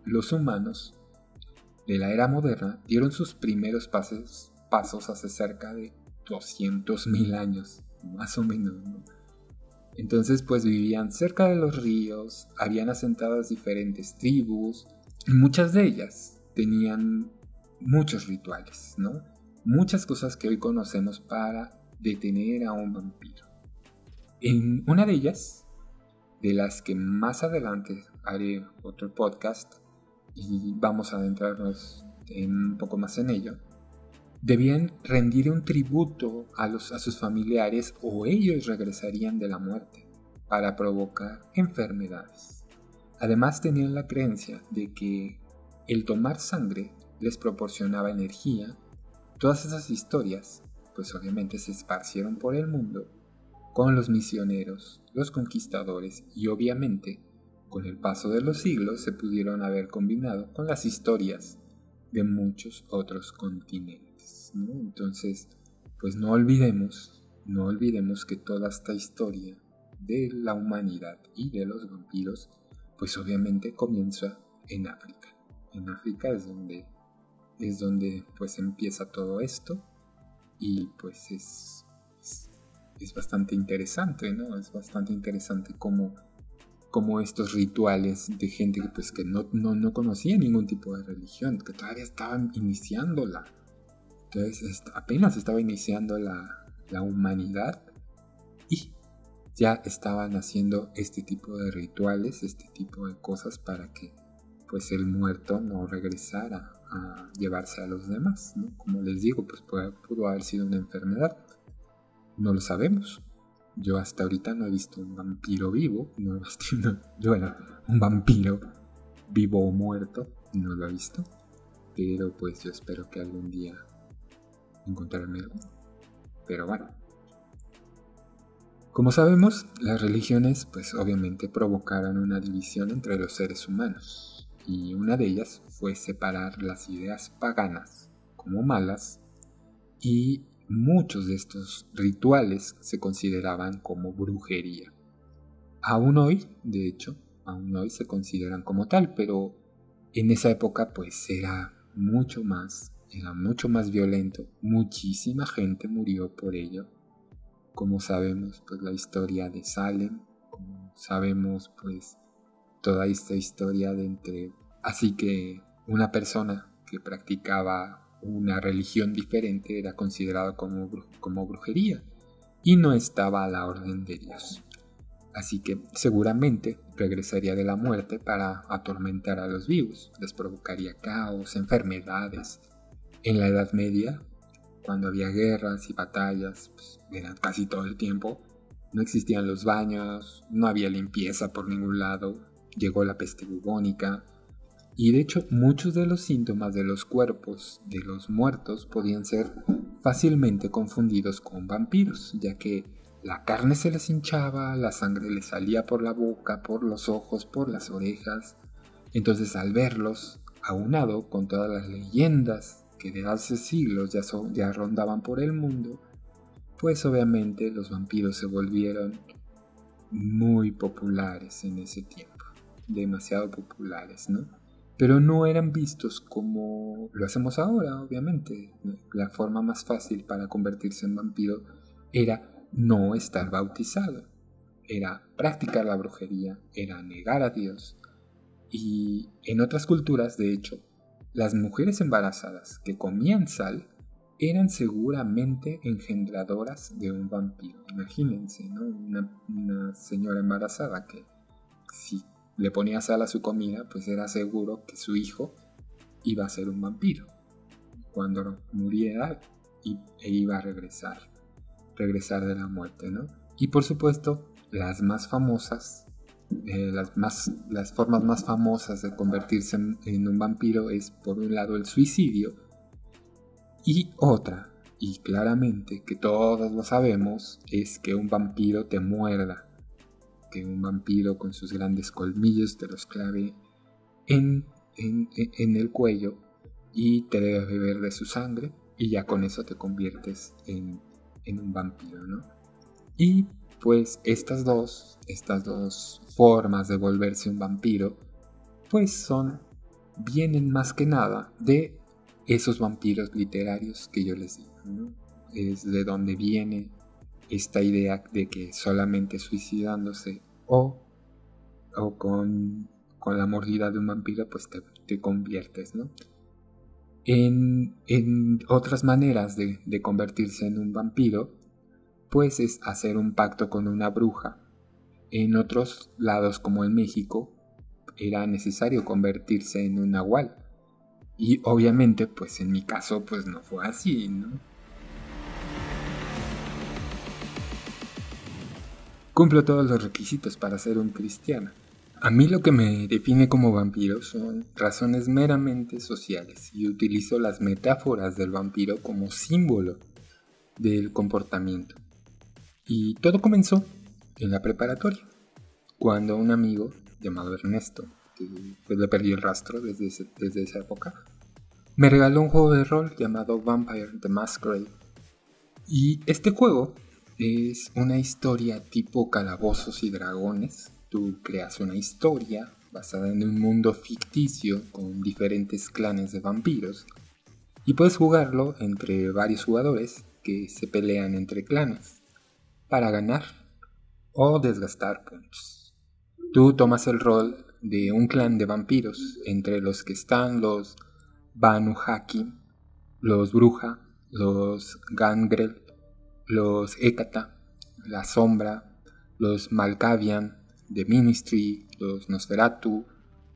Speaker 1: los humanos de la era moderna dieron sus primeros pasos hace cerca de 200.000 años, más o menos, ¿no? Entonces pues vivían cerca de los ríos, habían asentadas diferentes tribus, y muchas de ellas tenían muchos rituales, ¿no? Muchas cosas que hoy conocemos para detener a un vampiro. En una de ellas, de las que más adelante haré otro podcast y vamos a adentrarnos un poco más en ello, debían rendir un tributo a sus familiares, o ellos regresarían de la muerte para provocar enfermedades. Además tenían la creencia de que el tomar sangre les proporcionaba energía. Todas esas historias pues obviamente se esparcieron por el mundo con los misioneros, los conquistadores, y obviamente con el paso de los siglos se pudieron haber combinado con las historias de muchos otros continentes, ¿no? Entonces, pues no olvidemos que toda esta historia de la humanidad y de los vampiros, pues obviamente comienza en África. En África es donde pues empieza todo esto, y pues es bastante interesante, ¿no? Es bastante interesante cómo estos rituales de gente que no conocía ningún tipo de religión, que todavía estaban iniciándola. Entonces apenas estaba iniciando la humanidad, y ya estaban haciendo este tipo de rituales, este tipo de cosas para que pues el muerto no regresara a llevarse a los demás, ¿no? Como les digo, pues pudo haber sido una enfermedad. No lo sabemos. Yo hasta ahorita no he visto un vampiro vivo. Bueno, un vampiro vivo o muerto, no lo he visto. Pero pues yo espero que algún día encontrarme algo. Pero bueno. Como sabemos, las religiones pues obviamente provocaron una división entre los seres humanos. Y una de ellas fue separar las ideas paganas como malas, y muchos de estos rituales se consideraban como brujería. Aún hoy, de hecho, se consideran como tal, pero en esa época pues era mucho más violento. Muchísima gente murió por ello. Como sabemos, pues la historia de Salem, como sabemos, pues toda esta historia de entre... Así que una persona que practicaba una religión diferente era considerado como brujería y no estaba a la orden de Dios. Así que seguramente regresaría de la muerte para atormentar a los vivos, les provocaría caos, enfermedades. En la Edad Media, cuando había guerras y batallas, pues, era casi todo el tiempo, no existían los baños, no había limpieza por ningún lado, llegó la peste bubónica. Y de hecho muchos de los síntomas de los cuerpos de los muertos podían ser fácilmente confundidos con vampiros, ya que la carne se les hinchaba, la sangre les salía por la boca, por los ojos, por las orejas. Entonces al verlos, aunado con todas las leyendas que de hace siglos ya rondaban por el mundo, pues obviamente los vampiros se volvieron muy populares en ese tiempo. demasiado populares, ¿no? Pero no eran vistos como lo hacemos ahora, obviamente. La forma más fácil para convertirse en vampiro era no estar bautizado, era practicar la brujería, era negar a Dios. Y en otras culturas, de hecho, las mujeres embarazadas que comían sal eran seguramente engendradoras de un vampiro. Imagínense, ¿no? Una señora embarazada que si le ponía sal a su comida, pues era seguro que su hijo iba a ser un vampiro. Cuando muriera, iba a regresar de la muerte, ¿no? Y por supuesto, las más famosas, las formas más famosas de convertirse en un vampiro es, por un lado, el suicidio, y otra, y claramente que todos lo sabemos, es que un vampiro te muerda, que un vampiro con sus grandes colmillos te los clave en el cuello y te debe beber de su sangre, y ya con eso te conviertes en un vampiro, ¿no? Y pues estas dos formas de volverse un vampiro, pues vienen más que nada de esos vampiros literarios que yo les digo, ¿no? Es de donde viene esta idea de que solamente suicidándose o con la mordida de un vampiro pues te conviertes, ¿no? En otras maneras de convertirse en un vampiro, pues es hacer un pacto con una bruja. En otros lados, como en México, era necesario convertirse en un nahual. Y obviamente, pues en mi caso, pues no fue así, ¿no? Cumplo todos los requisitos para ser un cristiano. A mí lo que me define como vampiro son razones meramente sociales, y utilizo las metáforas del vampiro como símbolo del comportamiento. Y todo comenzó en la preparatoria, cuando un amigo llamado Ernesto, que pues le perdí el rastro desde esa época, me regaló un juego de rol llamado Vampire the Masquerade. Y este juego es una historia tipo Calabozos y Dragones. Tú creas una historia basada en un mundo ficticio con diferentes clanes de vampiros, y puedes jugarlo entre varios jugadores que se pelean entre clanes para ganar o desgastar puntos. Tú tomas el rol de un clan de vampiros, entre los que están los Banu Hakim, los Bruja, los Gangrel, los Hecata, la Sombra, los Malkavian, The Ministry, los Nosferatu,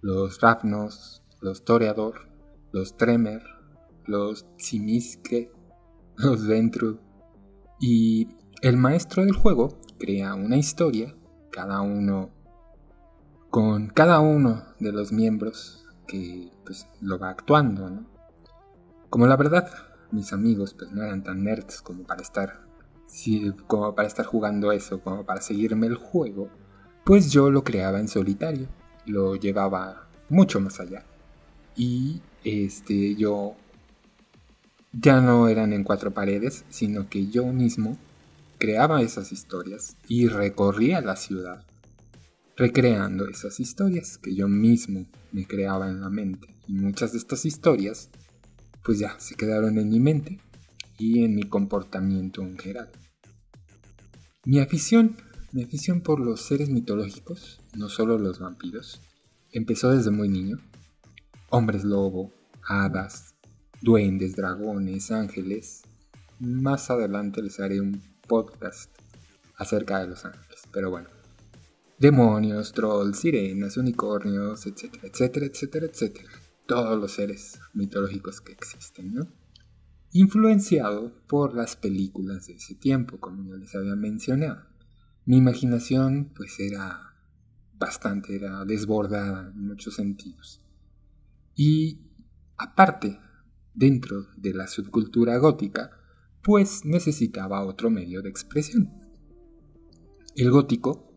Speaker 1: los Ravnos, los Toreador, los Tremer, los Tzimiske, los Ventru. Y el maestro del juego crea una historia, con cada uno de los miembros que pues lo va actuando, ¿no? Como la verdad, mis amigos pues no eran tan nerds como para estar jugando eso, como para seguirme el juego, pues yo lo creaba en solitario, lo llevaba mucho más allá. Y yo ya no eran en 4 paredes, sino que yo mismo creaba esas historias y recorría la ciudad, recreando esas historias que yo mismo me creaba en la mente. Y muchas de estas historias pues ya se quedaron en mi mente y en mi comportamiento en general. Mi afición por los seres mitológicos, no solo los vampiros, empezó desde muy niño. Hombres lobo, hadas, duendes, dragones, ángeles. Más adelante les haré un podcast acerca de los ángeles, pero bueno. Demonios, trolls, sirenas, unicornios, etcétera, etcétera, etcétera, etcétera. Todos los seres mitológicos que existen, ¿no? Influenciado por las películas de ese tiempo, como ya les había mencionado. Mi imaginación pues era desbordada en muchos sentidos. Y aparte, dentro de la subcultura gótica, pues necesitaba otro medio de expresión. El gótico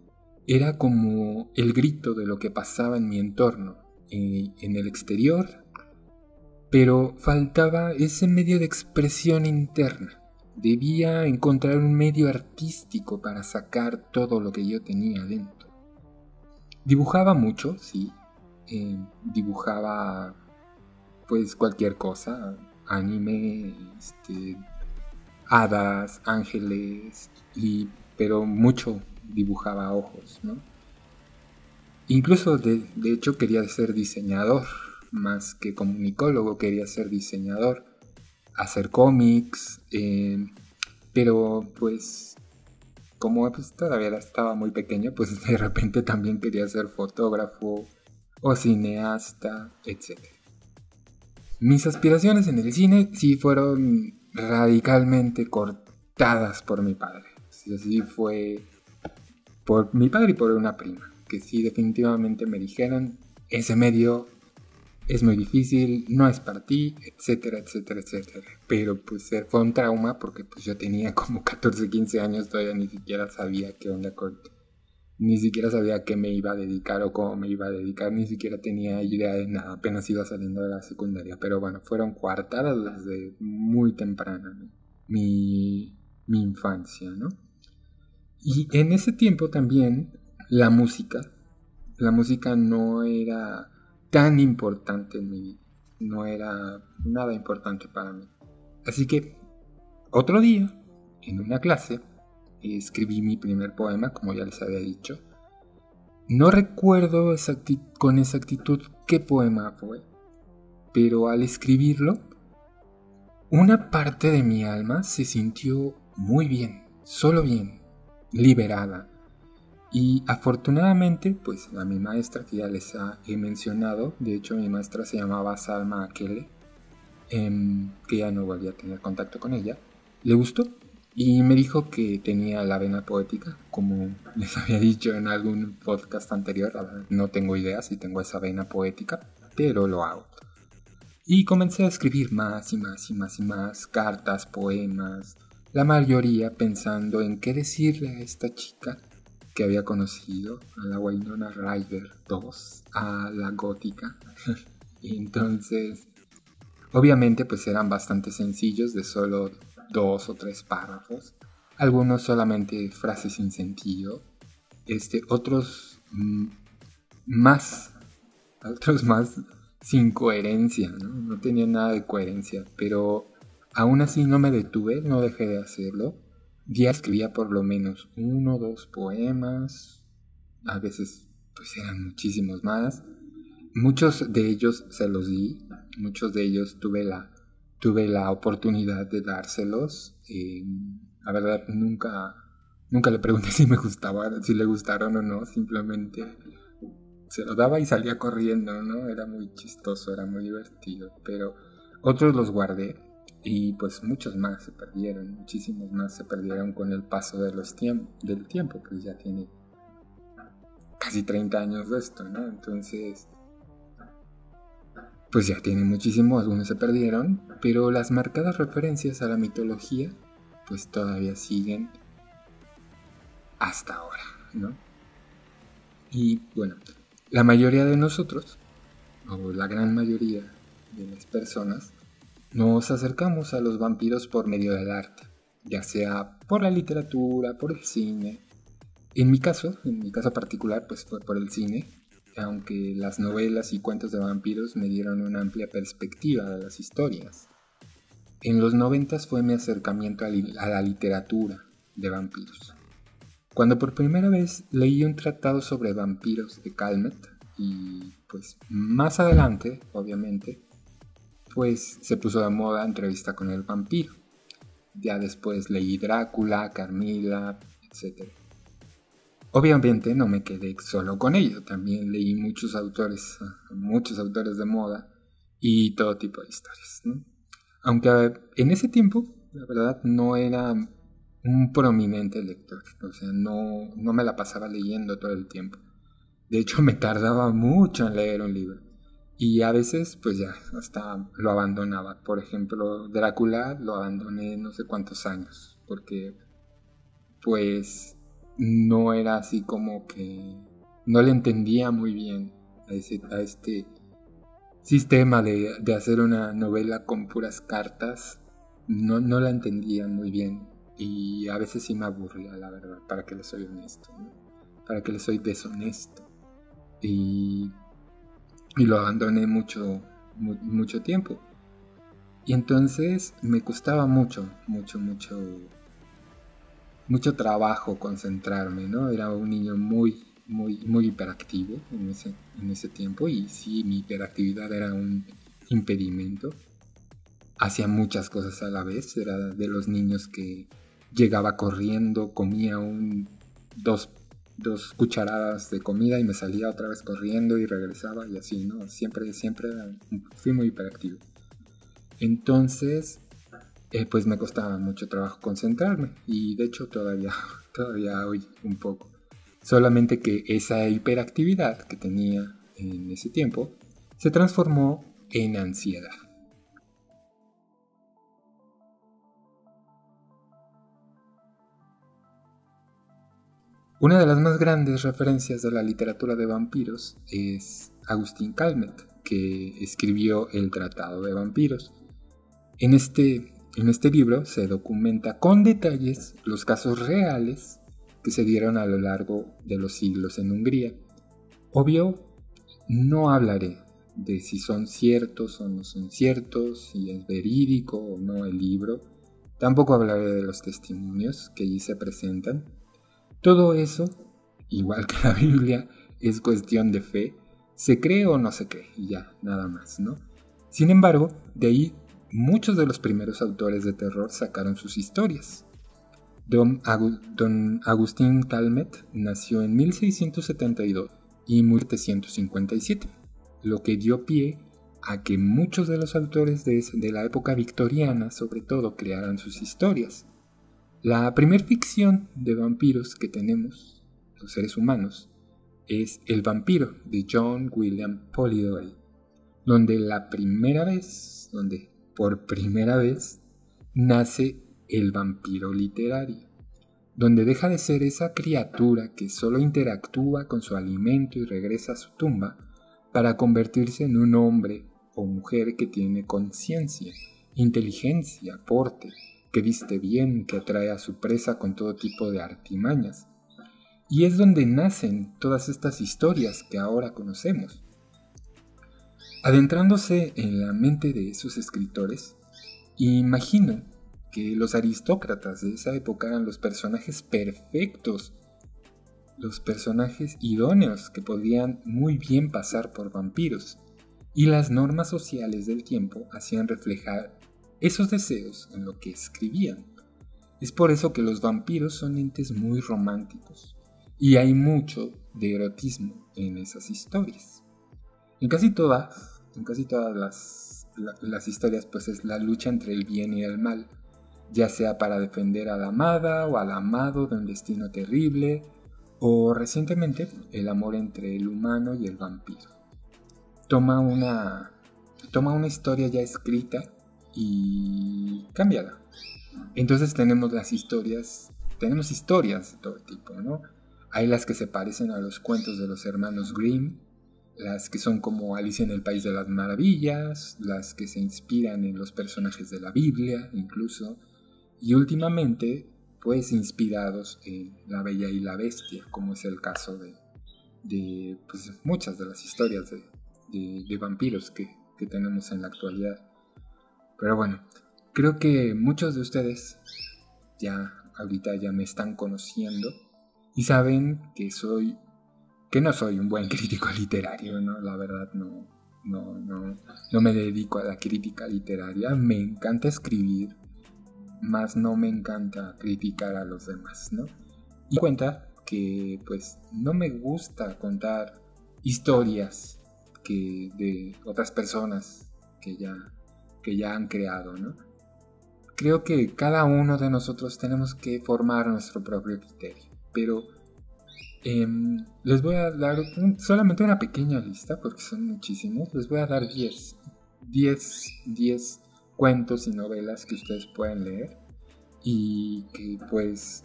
Speaker 1: era como el grito de lo que pasaba en mi entorno, en el exterior, pero faltaba ese medio de expresión interna. Debía encontrar un medio artístico para sacar todo lo que yo tenía dentro. Dibujaba mucho, sí. Dibujaba pues cualquier cosa, anime, hadas, ángeles, pero mucho dibujaba ojos, ¿no? Incluso de hecho quería ser diseñador, más que comunicólogo, quería ser diseñador, hacer cómics, pero pues como pues, todavía estaba muy pequeño, pues de repente también quería ser fotógrafo o cineasta, etc. Mis aspiraciones en el cine sí fueron radicalmente cortadas por mi padre. Sí fue por mi padre y por una prima, que sí definitivamente me dijeron, ese medio es muy difícil, no es para ti, etcétera, etcétera, etcétera. Pero pues fue un trauma porque pues yo tenía como 14, 15 años, todavía ni siquiera sabía qué onda con... Ni siquiera sabía a qué me iba a dedicar o cómo me iba a dedicar, ni siquiera tenía idea de nada, apenas iba saliendo de la secundaria. Pero bueno, fueron coartadas desde muy temprana, ¿no? mi infancia, ¿no? Y en ese tiempo también la música, la música no era tan importante en mi vida, no era nada importante para mí. Así que otro día, en una clase, escribí mi primer poema, como ya les había dicho. No recuerdo con exactitud qué poema fue, pero al escribirlo, una parte de mi alma se sintió muy bien, solo bien, liberada. Y afortunadamente, pues a mi maestra, que ya les he mencionado, de hecho mi maestra se llamaba Salma Akele, que ya no volví a tener contacto con ella, le gustó y me dijo que tenía la vena poética, como les había dicho en algún podcast anterior. No tengo idea si tengo esa vena poética, pero lo hago. Y comencé a escribir más y más y más y más cartas, poemas, la mayoría pensando en qué decirle a esta chica que había conocido, a la Winona Ryder 2, a la gótica. Y entonces, obviamente pues eran bastante sencillos, de solo 2 o 3 párrafos, algunos solamente frases sin sentido, otros más, otros más sin coherencia, ¿no? No tenía nada de coherencia, pero aún así no me detuve, no dejé de hacerlo. Ya escribía por lo menos 1 o 2 poemas, a veces pues eran muchísimos más. Muchos de ellos se los di, muchos de ellos tuve la oportunidad de dárselos. La verdad nunca le pregunté si me gustaba, si le gustaron o no, simplemente se lo daba y salía corriendo, ¿no? Era muy chistoso, era muy divertido, pero otros los guardé y pues muchos más se perdieron, muchísimos más se perdieron con el paso de del tiempo, pues ya tiene casi 30 años de esto, ¿no? Entonces, pues ya tiene muchísimo, algunos se perdieron, pero las marcadas referencias a la mitología, pues todavía siguen hasta ahora, ¿no? Y bueno, la mayoría de nosotros, o la gran mayoría de las personas, nos acercamos a los vampiros por medio del arte, ya sea por la literatura, por el cine. En mi caso particular, pues fue por el cine, aunque las novelas y cuentos de vampiros me dieron una amplia perspectiva de las historias. En los 90 fue mi acercamiento a la literatura de vampiros. Cuando por primera vez leí un tratado sobre vampiros de Calmet, y pues más adelante, obviamente, pues se puso de moda Entrevista con el vampiro. Ya después leí Drácula, Carmila, etc. Obviamente no me quedé solo con ello, también leí muchos autores de moda y todo tipo de historias, ¿no? Aunque en ese tiempo, la verdad, no era un prominente lector, o sea, no me la pasaba leyendo todo el tiempo. De hecho, me tardaba mucho en leer un libro. Y a veces, pues ya, hasta lo abandonaba. Por ejemplo, Drácula lo abandoné no sé cuántos años, porque pues no era así como que no le entendía muy bien a este sistema de hacer una novela con puras cartas. No la entendía muy bien y a veces sí me aburría, la verdad, para que le soy honesto, ¿no? Para que le soy deshonesto. y, y lo abandoné mucho tiempo. Y entonces me costaba mucho trabajo concentrarme, ¿no? Era un niño muy hiperactivo en ese tiempo, y sí, mi hiperactividad era un impedimento. Hacía muchas cosas a la vez, era de los niños que llegaba corriendo, comía dos cucharadas de comida y me salía otra vez corriendo y regresaba y así, ¿no? Siempre fui muy hiperactivo. Entonces, pues me costaba mucho trabajo concentrarme, y de hecho todavía hoy un poco. Solamente que esa hiperactividad que tenía en ese tiempo se transformó en ansiedad. Una de las más grandes referencias de la literatura de vampiros es Agustín Calmet, que escribió el Tratado de Vampiros. En este libro se documenta con detalles los casos reales que se dieron a lo largo de los siglos en Hungría. Obvio, no hablaré de si son ciertos o no son ciertos, si es verídico o no el libro. Tampoco hablaré de los testimonios que allí se presentan. Todo eso, igual que la Biblia, es cuestión de fe. Se cree o no se cree, y ya, nada más, ¿no? Sin embargo, de ahí muchos de los primeros autores de terror sacaron sus historias. Don Agustín Calmet nació en 1672 y murió en 1757, lo que dio pie a que muchos de los autores de la época victoriana, sobre todo, crearan sus historias. La primer ficción de vampiros que tenemos, los seres humanos, es El vampiro de John William Polidori, donde por primera vez nace el vampiro literario, donde deja de ser esa criatura que solo interactúa con su alimento y regresa a su tumba para convertirse en un hombre o mujer que tiene conciencia, inteligencia, porte, que viste bien, que atrae a su presa con todo tipo de artimañas. Y es donde nacen todas estas historias que ahora conocemos. Adentrándose en la mente de esos escritores, imagino que los aristócratas de esa época eran los personajes perfectos, los personajes idóneos que podían muy bien pasar por vampiros, y las normas sociales del tiempo hacían reflejar esos deseos en lo que escribían. Es por eso que los vampiros son entes muy románticos, y hay mucho de erotismo en esas historias. En casi todas las historias, pues es la lucha entre el bien y el mal, ya sea para defender a la amada o al amado de un destino terrible, o recientemente el amor entre el humano y el vampiro. Toma una historia ya escrita y cámbiala. Entonces tenemos historias de todo tipo, ¿no? Hay las que se parecen a los cuentos de los hermanos Grimm, las que son como Alicia en el País de las Maravillas, las que se inspiran en los personajes de la Biblia incluso, y últimamente pues inspirados en La Bella y la Bestia, como es el caso de pues, muchas de las historias de vampiros que tenemos en la actualidad. Pero bueno, creo que muchos de ustedes ahorita ya me están conociendo y saben que no soy un buen crítico literario, ¿no? La verdad no me dedico a la crítica literaria. Me encanta escribir, más no me encanta criticar a los demás, ¿no? Y cuenta que pues no me gusta contar historias de otras personas que ya han creado, ¿no? Creo que cada uno de nosotros tenemos que formar nuestro propio criterio, pero les voy a dar solamente una pequeña lista, porque son muchísimos. Les voy a dar 10 cuentos y novelas que ustedes pueden leer, y que pues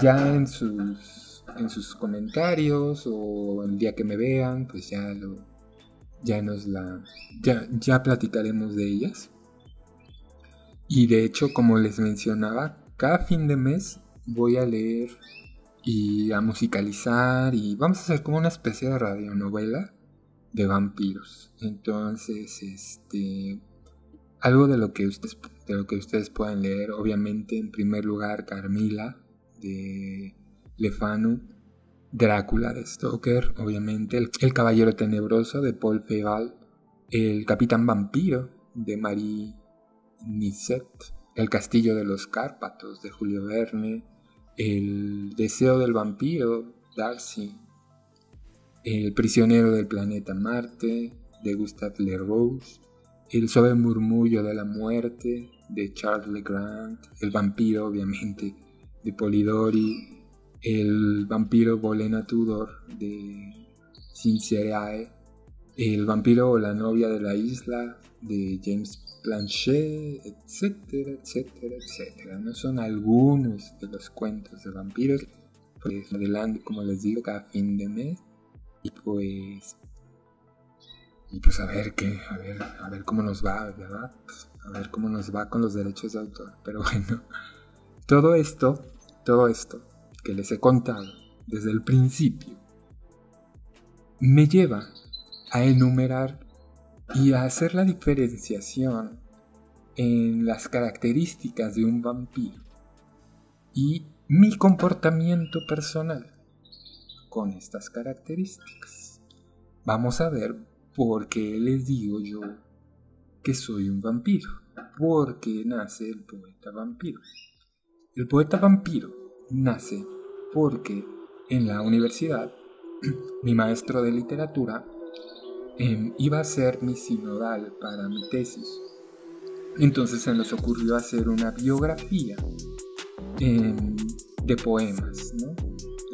Speaker 1: ya en sus comentarios o el día que me vean, pues ya platicaremos de ellas. Y de hecho, como les mencionaba, cada fin de mes voy a leer y a musicalizar y vamos a hacer como una especie de radionovela de vampiros. Entonces, algo de lo que ustedes puedan leer, obviamente, en primer lugar, Carmila de Le Fanu, Drácula de Stoker, obviamente, el Caballero Tenebroso de Paul Féval, el Capitán Vampiro de Marie Nisset, el Castillo de los Cárpatos de Julio Verne, el Deseo del Vampiro, Darcy, el Prisionero del Planeta Marte de Gustave Le Roux, el Suave Murmullo de la Muerte de Charles Le Grand, el Vampiro, obviamente, de Polidori, el Vampiro Bolena Tudor de Sincerae, el Vampiro o la Novia de la Isla de James Planchet, etcétera, etcétera, etcétera. No son algunos de los cuentos de vampiros. Pues adelante, como les digo, cada fin de mes. Y pues a ver cómo nos va, ¿verdad? A ver cómo nos va con los derechos de autor. Pero bueno, todo esto que les he contado desde el principio me lleva a enumerar y a hacer la diferenciación en las características de un vampiro y mi comportamiento personal con estas características. Vamos a ver por qué les digo yo que soy un vampiro. Porque nace el poeta vampiro. El poeta vampiro nace porque en la universidad mi maestro de literatura iba a ser mi sinodal para mi tesis. Entonces se nos ocurrió hacer una biografía de poemas, ¿no?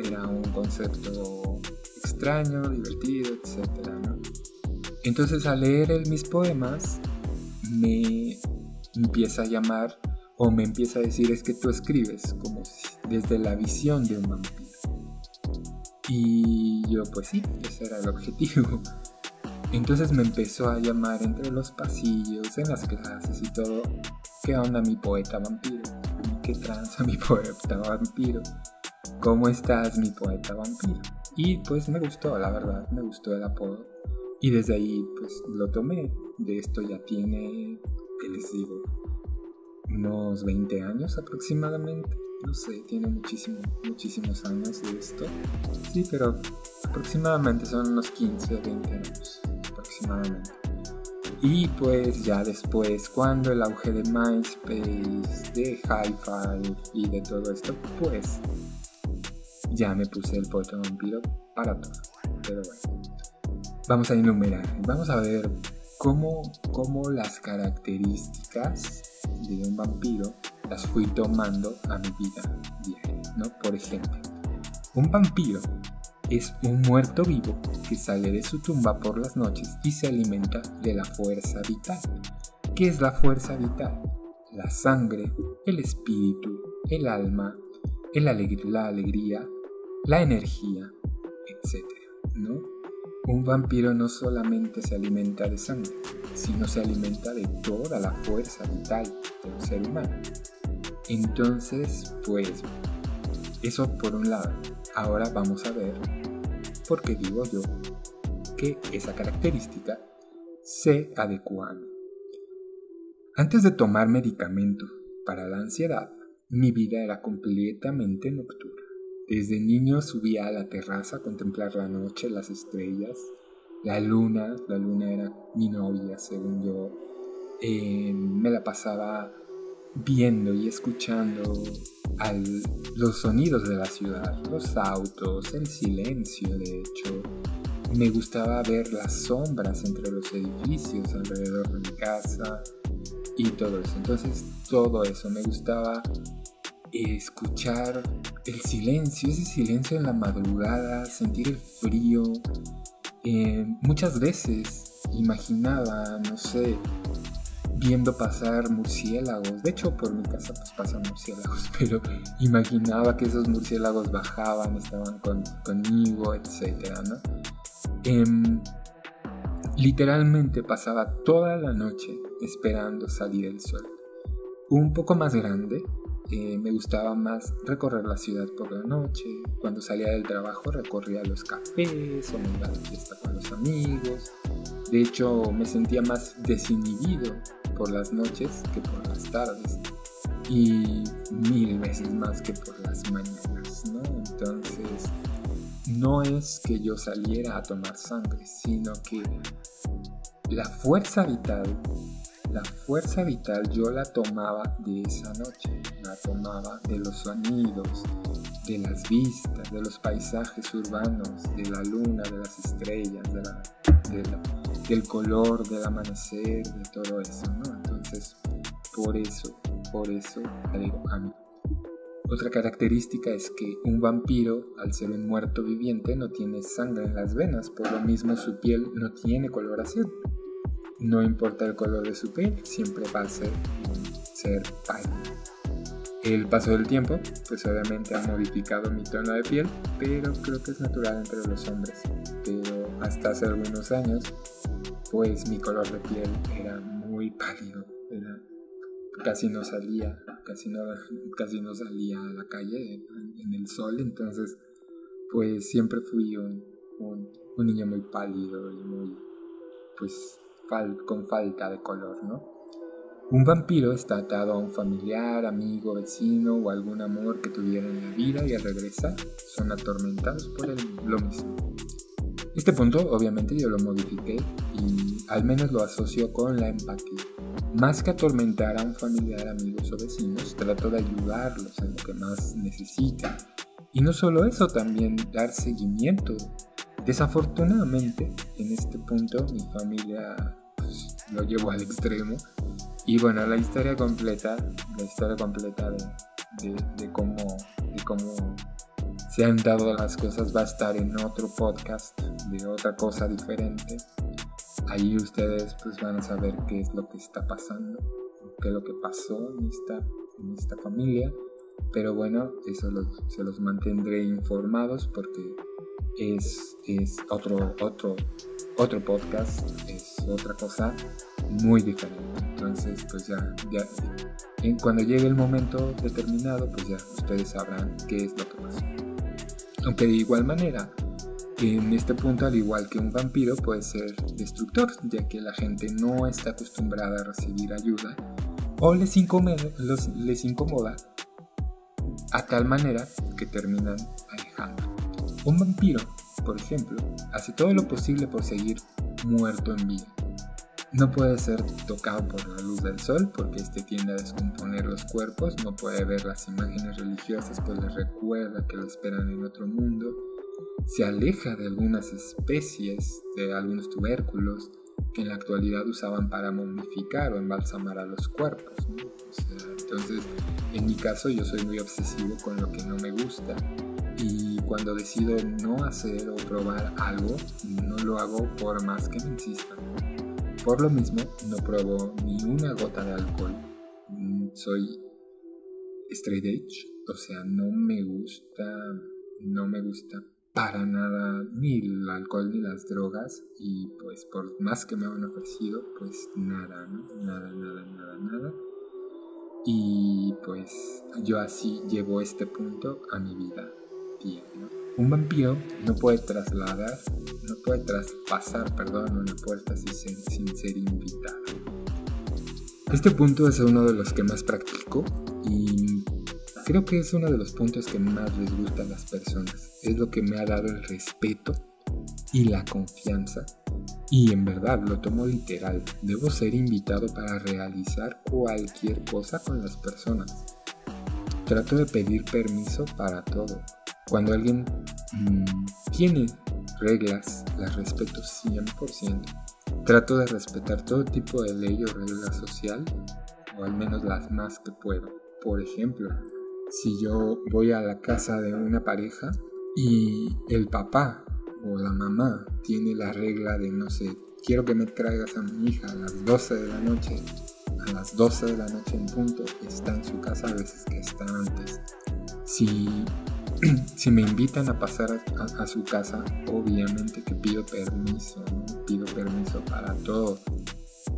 Speaker 1: Era un concepto extraño, divertido, etc., ¿no? Entonces al leer mis poemas me empieza a llamar o me empieza a decir: es que tú escribes como desde la visión de un vampiro. Y yo pues sí, ese era el objetivo. Entonces me empezó a llamar entre los pasillos, en las clases y todo: ¿qué onda mi poeta vampiro? ¿Qué tranza mi poeta vampiro? ¿Cómo estás mi poeta vampiro? Y pues me gustó, la verdad, me gustó el apodo. Y desde ahí pues lo tomé. De esto ya tiene, ¿qué les digo? Unos 20 años aproximadamente. No sé, tiene muchísimos años de esto. Sí, pero aproximadamente son unos 15 o 20 años aproximadamente. Y pues ya después, cuando el auge de MySpace, de Hi-Fi y de todo esto, pues ya me puse el poeta vampiro para todo. Pero bueno, vamos a enumerar, vamos a ver cómo las características de un vampiro las fui tomando a mi vida diaria, ¿no? Por ejemplo, un vampiro es un muerto vivo que sale de su tumba por las noches y se alimenta de la fuerza vital. ¿Qué es la fuerza vital? La sangre, el espíritu, el alma, la alegría, la energía, etc., ¿no? Un vampiro no solamente se alimenta de sangre, sino se alimenta de toda la fuerza vital de un ser humano. Entonces, pues, eso por un lado. Ahora vamos a ver por qué digo yo que esa característica se adecua a mí. Antes de tomar medicamento para la ansiedad, mi vida era completamente nocturna. Desde niño subía a la terraza a contemplar la noche, las estrellas, la luna era mi novia, según yo. Me la pasaba viendo y escuchando los sonidos de la ciudad, los autos, el silencio, de hecho. Me gustaba ver las sombras entre los edificios alrededor de mi casa y todo eso. Entonces, todo eso me gustaba. Escuchar el silencio, ese silencio en la madrugada, sentir el frío. Muchas veces imaginaba, no sé, viendo pasar murciélagos. De hecho, por mi casa pues pasan murciélagos, pero imaginaba que esos murciélagos bajaban, estaban conmigo, etcétera, ¿no? Literalmente pasaba toda la noche esperando salir el sol. Un poco más grande, me gustaba más recorrer la ciudad por la noche. Cuando salía del trabajo recorría los cafés o me iba de fiesta con los amigos. De hecho, me sentía más desinhibido por las noches que por las tardes. Y 1000 veces más que por las mañanas, ¿no? Entonces, no es que yo saliera a tomar sangre, sino que la fuerza vital yo la tomaba de esa noche, la tomaba de los sonidos, de las vistas, de los paisajes urbanos, de la luna, de las estrellas, del color, del amanecer, de todo eso, ¿no? Entonces, por eso la digo a mí. Otra característica es que un vampiro, al ser un muerto viviente, no tiene sangre en las venas, por lo mismo su piel no tiene coloración. No importa el color de su piel, siempre va a ser un ser pálido. El paso del tiempo, pues obviamente ha modificado mi tono de piel, pero creo que es natural entre los hombres. Pero hasta hace algunos años, pues mi color de piel era muy pálido, casi no salía a la calle en el sol, entonces pues siempre fui un niño muy pálido y muy pues con falta de color, ¿no? Un vampiro está atado a un familiar, amigo, vecino o algún amor que tuviera en la vida y al regresar son atormentados por lo mismo. Este punto obviamente yo lo modifiqué y al menos lo asocio con la empatía. Más que atormentar a un familiar, amigos o vecinos, trato de ayudarlos en lo que más necesitan. Y no solo eso, también dar seguimiento. Desafortunadamente, en este punto mi familia pues, lo llevó al extremo. Y bueno, la historia completa de cómo se han dado las cosas va a estar en otro podcast de otra cosa diferente. Ahí ustedes pues van a saber qué es lo que está pasando, qué es lo que pasó en esta familia. Pero bueno, eso se los mantendré informados porque es otro podcast, es otra cosa muy diferente. Entonces pues ya cuando llegue el momento determinado pues ya ustedes sabrán qué es lo que pasó. Aunque de igual manera, en este punto, al igual que un vampiro, puede ser destructor, ya que la gente no está acostumbrada a recibir ayuda o les incomoda a tal manera que terminan alejando. Un vampiro, por ejemplo, hace todo lo posible por seguir muerto en vida. No puede ser tocado por la luz del sol porque este tiende a descomponer los cuerpos, no puede ver las imágenes religiosas pues les recuerda que lo esperan en otro mundo, se aleja de algunas especies, de algunos tubérculos que en la actualidad usaban para momificar o embalsamar a los cuerpos, ¿no? Entonces, en mi caso yo soy muy obsesivo con lo que no me gusta y cuando decido no hacer o probar algo, no lo hago por más que me insistan. Por lo mismo, no pruebo ni una gota de alcohol. Soy straight edge, o sea, no me gusta para nada ni el alcohol ni las drogas y pues por más que me han ofrecido, pues nada, ¿no? Nada. Y pues yo así llevo este punto a mi vida diaria. Un vampiro no puede traspasar una puerta sin ser invitado. Este punto es uno de los que más practico y creo que es uno de los puntos que más les gusta a las personas. Es lo que me ha dado el respeto y la confianza. Y en verdad lo tomo literal. Debo ser invitado para realizar cualquier cosa con las personas. Trato de pedir permiso para todo. Cuando alguien tiene reglas, las respeto 100%. Trato de respetar todo tipo de ley o regla social, o al menos las más que puedo. Por ejemplo, si yo voy a la casa de una pareja y el papá o la mamá tiene la regla de, no sé, quiero que me traigas a mi hija a las 12 de la noche, en punto, está en su casa, a veces que está antes. Si me invitan a pasar a su casa, obviamente que pido permiso, ¿no? Pido permiso para todo.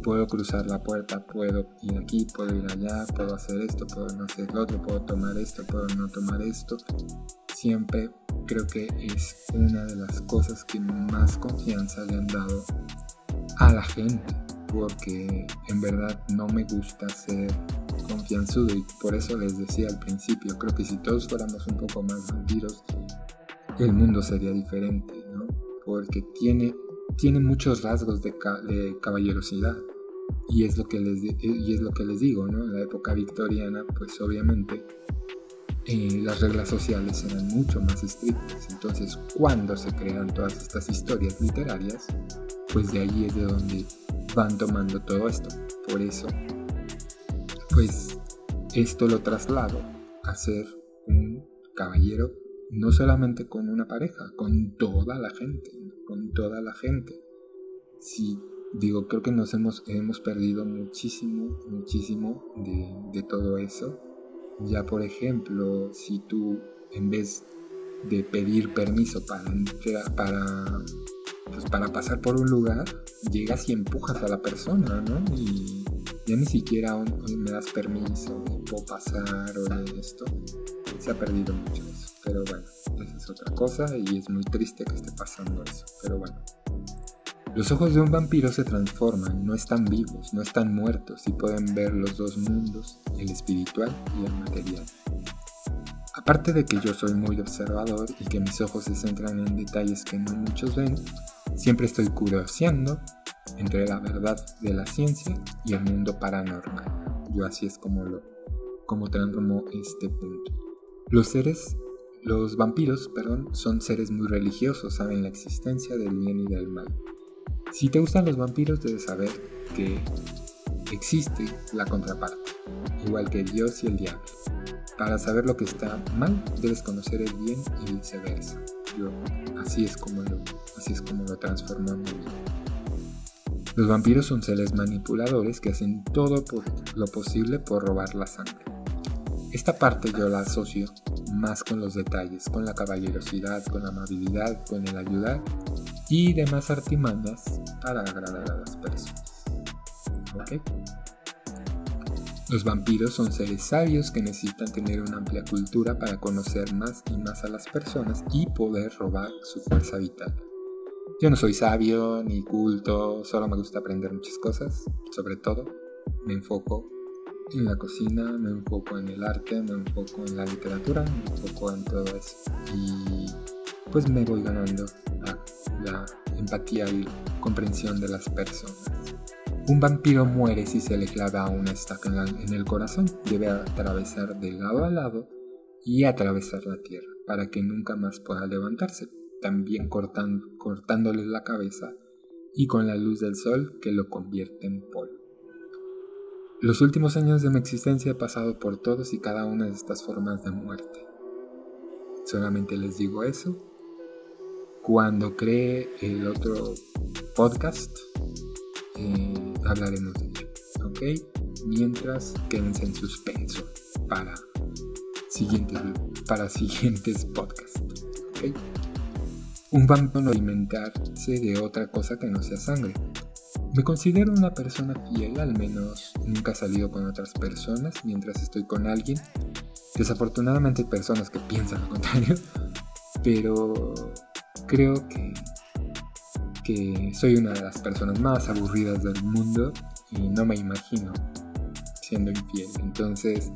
Speaker 1: puedo cruzar la puerta, puedo ir aquí, puedo ir allá, puedo hacer esto, puedo no hacer lo otro, puedo tomar esto, puedo no tomar esto. Siempre creo que es una de las cosas que más confianza le han dado a la gente, porque en verdad no me gusta ser confianzudo, y por eso les decía al principio, creo que si todos fuéramos un poco más vampiros, el mundo sería diferente, ¿no? Porque tiene muchos rasgos de caballerosidad, y es lo que les digo, ¿no? En la época victoriana, pues obviamente las reglas sociales eran mucho más estrictas. Entonces, cuando se crean todas estas historias literarias, pues de ahí es de donde van tomando todo esto. Por eso, pues esto lo traslado a ser un caballero, no solamente con una pareja, con toda la gente, Sí, digo, creo que hemos perdido muchísimo de todo eso. Ya, por ejemplo, si tú, en vez de pedir permiso para pasar por un lugar, llegas y empujas a la persona, ¿no? Y ya ni siquiera me das permiso, puedo pasar o esto. Se ha perdido mucho eso. Pero bueno, esa es otra cosa y es muy triste que esté pasando eso. Pero bueno. Los ojos de un vampiro se transforman, no están vivos, no están muertos y pueden ver los dos mundos, el espiritual y el material. Aparte de que yo soy muy observador y que mis ojos se centran en detalles que no muchos ven, siempre estoy curioseando entre la verdad de la ciencia y el mundo paranormal. Yo así es como transformo este punto. Los vampiros, son seres muy religiosos, saben la existencia del bien y del mal. Si te gustan los vampiros, debes saber que existe la contraparte, igual que Dios y el diablo. Para saber lo que está mal, debes conocer el bien y viceversa. Yo así es como lo transformo en mi vida. Los vampiros son seres manipuladores que hacen todo lo posible por robar la sangre. Esta parte yo la asocio más con los detalles, con la caballerosidad, con la amabilidad, con el ayudar y demás artimañas para agradar a las personas. ¿Ok? Los vampiros son seres sabios que necesitan tener una amplia cultura para conocer más y más a las personas y poder robar su fuerza vital. Yo no soy sabio ni culto, solo me gusta aprender muchas cosas. Sobre todo, me enfoco en la cocina, me enfoco en el arte, me enfoco en la literatura, me enfoco en todo eso. Y pues me voy ganando la empatía y comprensión de las personas. Un vampiro muere si se le clava una estaca en el corazón. Debe atravesar de lado a lado y atravesar la tierra para que nunca más pueda levantarse, también cortándole la cabeza y con la luz del sol que lo convierte en polvo. Los últimos años de mi existencia he pasado por todos y cada una de estas formas de muerte. Solamente les digo eso. Cuando cree el otro podcast, hablaremos de ello, ¿ok? Mientras, quédense en suspenso para siguientes podcasts, ¿ok? Un vampiro no alimentarse de otra cosa que no sea sangre. Me considero una persona fiel, al menos nunca he salido con otras personas mientras estoy con alguien. Desafortunadamente hay personas que piensan lo contrario, pero creo que soy una de las personas más aburridas del mundo y no me imagino siendo infiel. Entonces,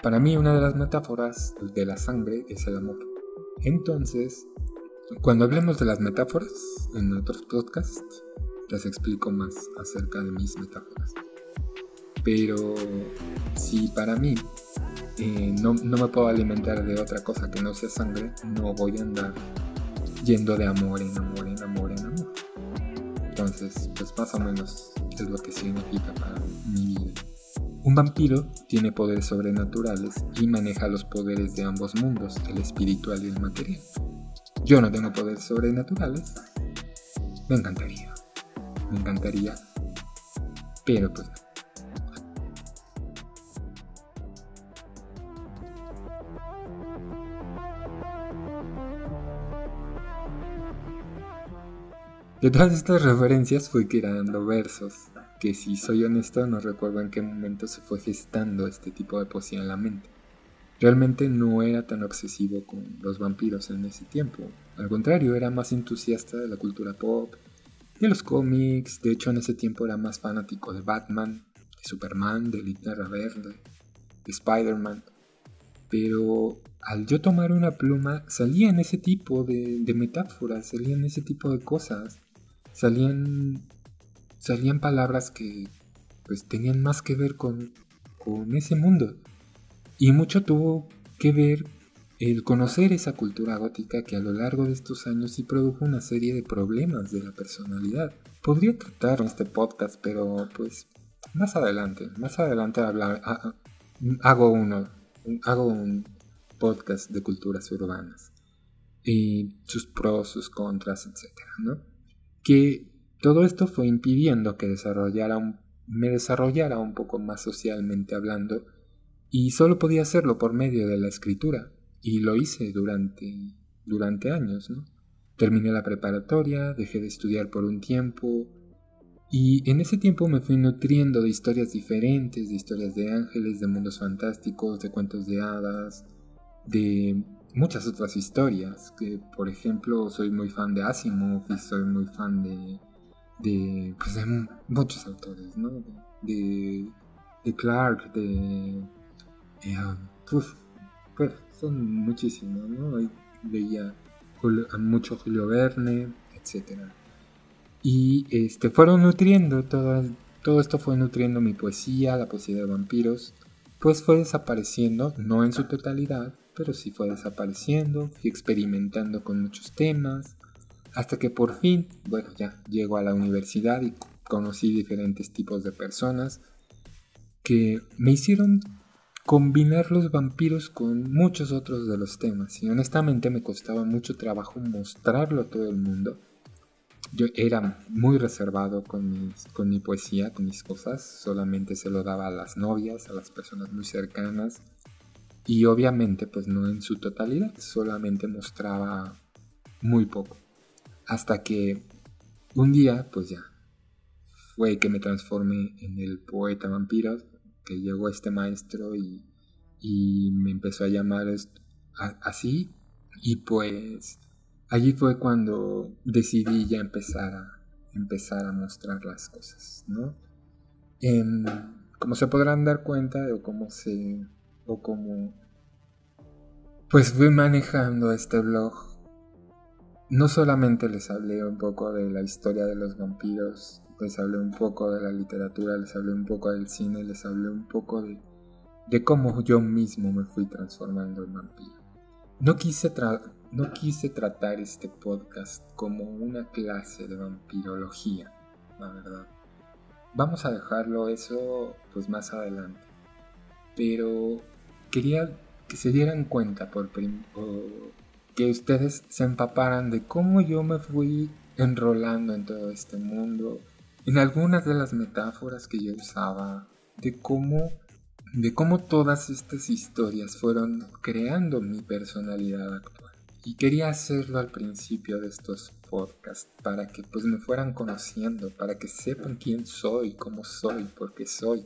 Speaker 1: para mí una de las metáforas de la sangre es el amor. Entonces, cuando hablemos de las metáforas en otros podcasts, les explico más acerca de mis metáforas. Pero si para mí no me puedo alimentar de otra cosa que no sea sangre, no voy a andar yendo de amor en amor en amor en amor. Entonces, pues más o menos es lo que significa para mi vida. Un vampiro tiene poderes sobrenaturales y maneja los poderes de ambos mundos, el espiritual y el material. Yo no tengo poderes sobrenaturales. Me encantaría, pero pues no. De todas estas referencias fui creando versos que si soy honesto no recuerdo en qué momento se fue gestando este tipo de poesía en la mente. Realmente no era tan obsesivo con los vampiros en ese tiempo. Al contrario, era más entusiasta de la cultura pop, de los cómics. De hecho, en ese tiempo era más fanático de Batman, de Superman, de Linterna Verde, de Spider-Man. Pero al yo tomar una pluma salían ese tipo de metáforas, salían ese tipo de cosas, salían palabras que pues tenían más que ver con ese mundo. Y mucho tuvo que ver el conocer esa cultura gótica que a lo largo de estos años sí produjo una serie de problemas de la personalidad. Podría tratar en este podcast, pero pues más adelante hago un podcast de culturas urbanas y sus pros, sus contras, etcétera, ¿no? Que todo esto fue impidiendo que me desarrollara un poco más socialmente hablando, y solo podía hacerlo por medio de la escritura, y lo hice durante años, ¿no? Terminé la preparatoria, dejé de estudiar por un tiempo, y en ese tiempo me fui nutriendo de historias diferentes, de historias de ángeles, de mundos fantásticos, de cuentos de hadas, de muchas otras historias, que por ejemplo soy muy fan de Asimov y soy muy fan pues, de muchos autores, ¿no? De Clark, uf, pues son muchísimos, ¿no? Leía mucho Julio Verne, etcétera. Y fueron nutriendo, todo esto fue nutriendo mi poesía, la poesía de vampiros. Pues fue desapareciendo, no en su totalidad, pero sí fue desapareciendo, fui experimentando con muchos temas, hasta que por fin, bueno, ya llego a la universidad y conocí diferentes tipos de personas que me hicieron combinar los vampiros con muchos otros de los temas. Y honestamente me costaba mucho trabajo mostrarlo a todo el mundo. Yo era muy reservado con mi poesía, con mis cosas. Solamente se lo daba a las novias, a las personas muy cercanas. Y obviamente pues no en su totalidad, solamente mostraba muy poco. Hasta que un día pues ya fue que me transformé en el poeta vampiro, que llegó este maestro y me empezó a llamar así. Y pues allí fue cuando decidí ya empezar a mostrar las cosas, ¿no? Como se podrán dar cuenta o como pues fui manejando este blog, no solamente les hablé un poco de la historia de los vampiros, les hablé un poco de la literatura, les hablé un poco del cine, les hablé un poco de cómo yo mismo me fui transformando en vampiro. No quise tratar este podcast como una clase de vampirología, la verdad. Vamos a dejarlo eso pues más adelante. Pero quería que se dieran cuenta que ustedes se empaparan de cómo yo me fui enrolando en todo este mundo, en algunas de las metáforas que yo usaba, de cómo todas estas historias fueron creando mi personalidad actual. Y quería hacerlo al principio de estos podcasts para que pues me fueran conociendo, para que sepan quién soy, cómo soy, por qué soy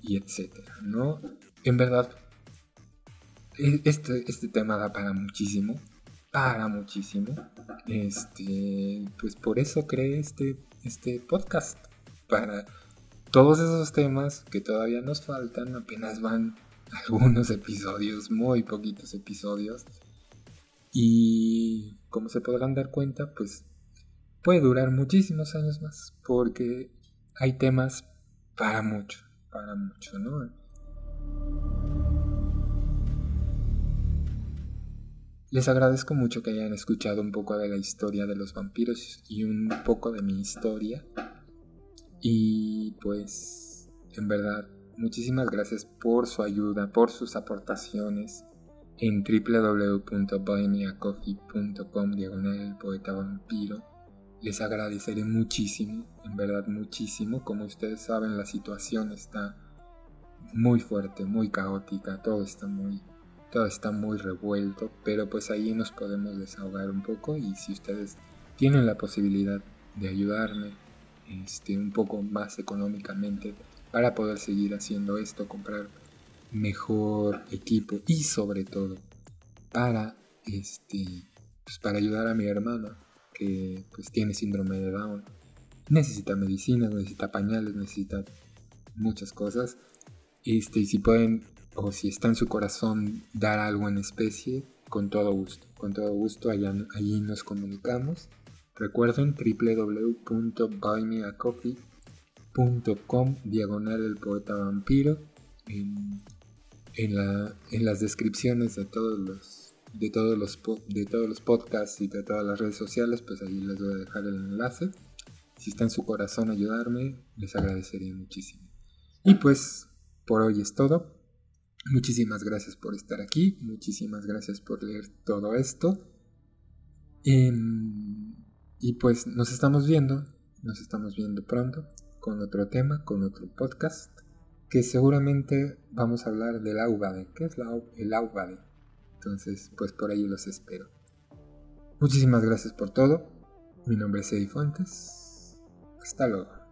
Speaker 1: y etcétera, ¿no? En verdad, este tema da para muchísimo, pues por eso creé este podcast, para todos esos temas que todavía nos faltan. Apenas van algunos episodios, muy poquitos episodios, y como se podrán dar cuenta, pues puede durar muchísimos años más, porque hay temas para mucho, ¿no? Les agradezco mucho que hayan escuchado un poco de la historia de los vampiros y un poco de mi historia. Y pues, en verdad, muchísimas gracias por su ayuda, por sus aportaciones en www.buymeacoffee.com/el poeta vampiro. Les agradeceré muchísimo, en verdad muchísimo. Como ustedes saben, la situación está muy fuerte, muy caótica, todo está muy revuelto, pero pues ahí nos podemos desahogar un poco, y si ustedes tienen la posibilidad de ayudarme un poco más económicamente para poder seguir haciendo esto, comprar mejor equipo y sobre todo para pues para ayudar a mi hermana que pues tiene síndrome de Down. Necesita medicinas, necesita pañales, necesita muchas cosas. Y si pueden o si está en su corazón dar algo en especie, con todo gusto allí nos comunicamos. Recuerden www.buymeacoffee.com/el poeta vampiro. En las descripciones de todos los podcasts y de todas las redes sociales, pues ahí les voy a dejar el enlace. Si está en su corazón ayudarme, les agradecería muchísimo. Y pues por hoy es todo. Muchísimas gracias por estar aquí, muchísimas gracias por leer todo esto. Y pues nos estamos viendo pronto con otro tema, con otro podcast, que seguramente vamos a hablar del Augade. ¿Qué es el Augade? Entonces, pues por ahí los espero. Muchísimas gracias por todo. Mi nombre es Eddie Fuentes. Hasta luego.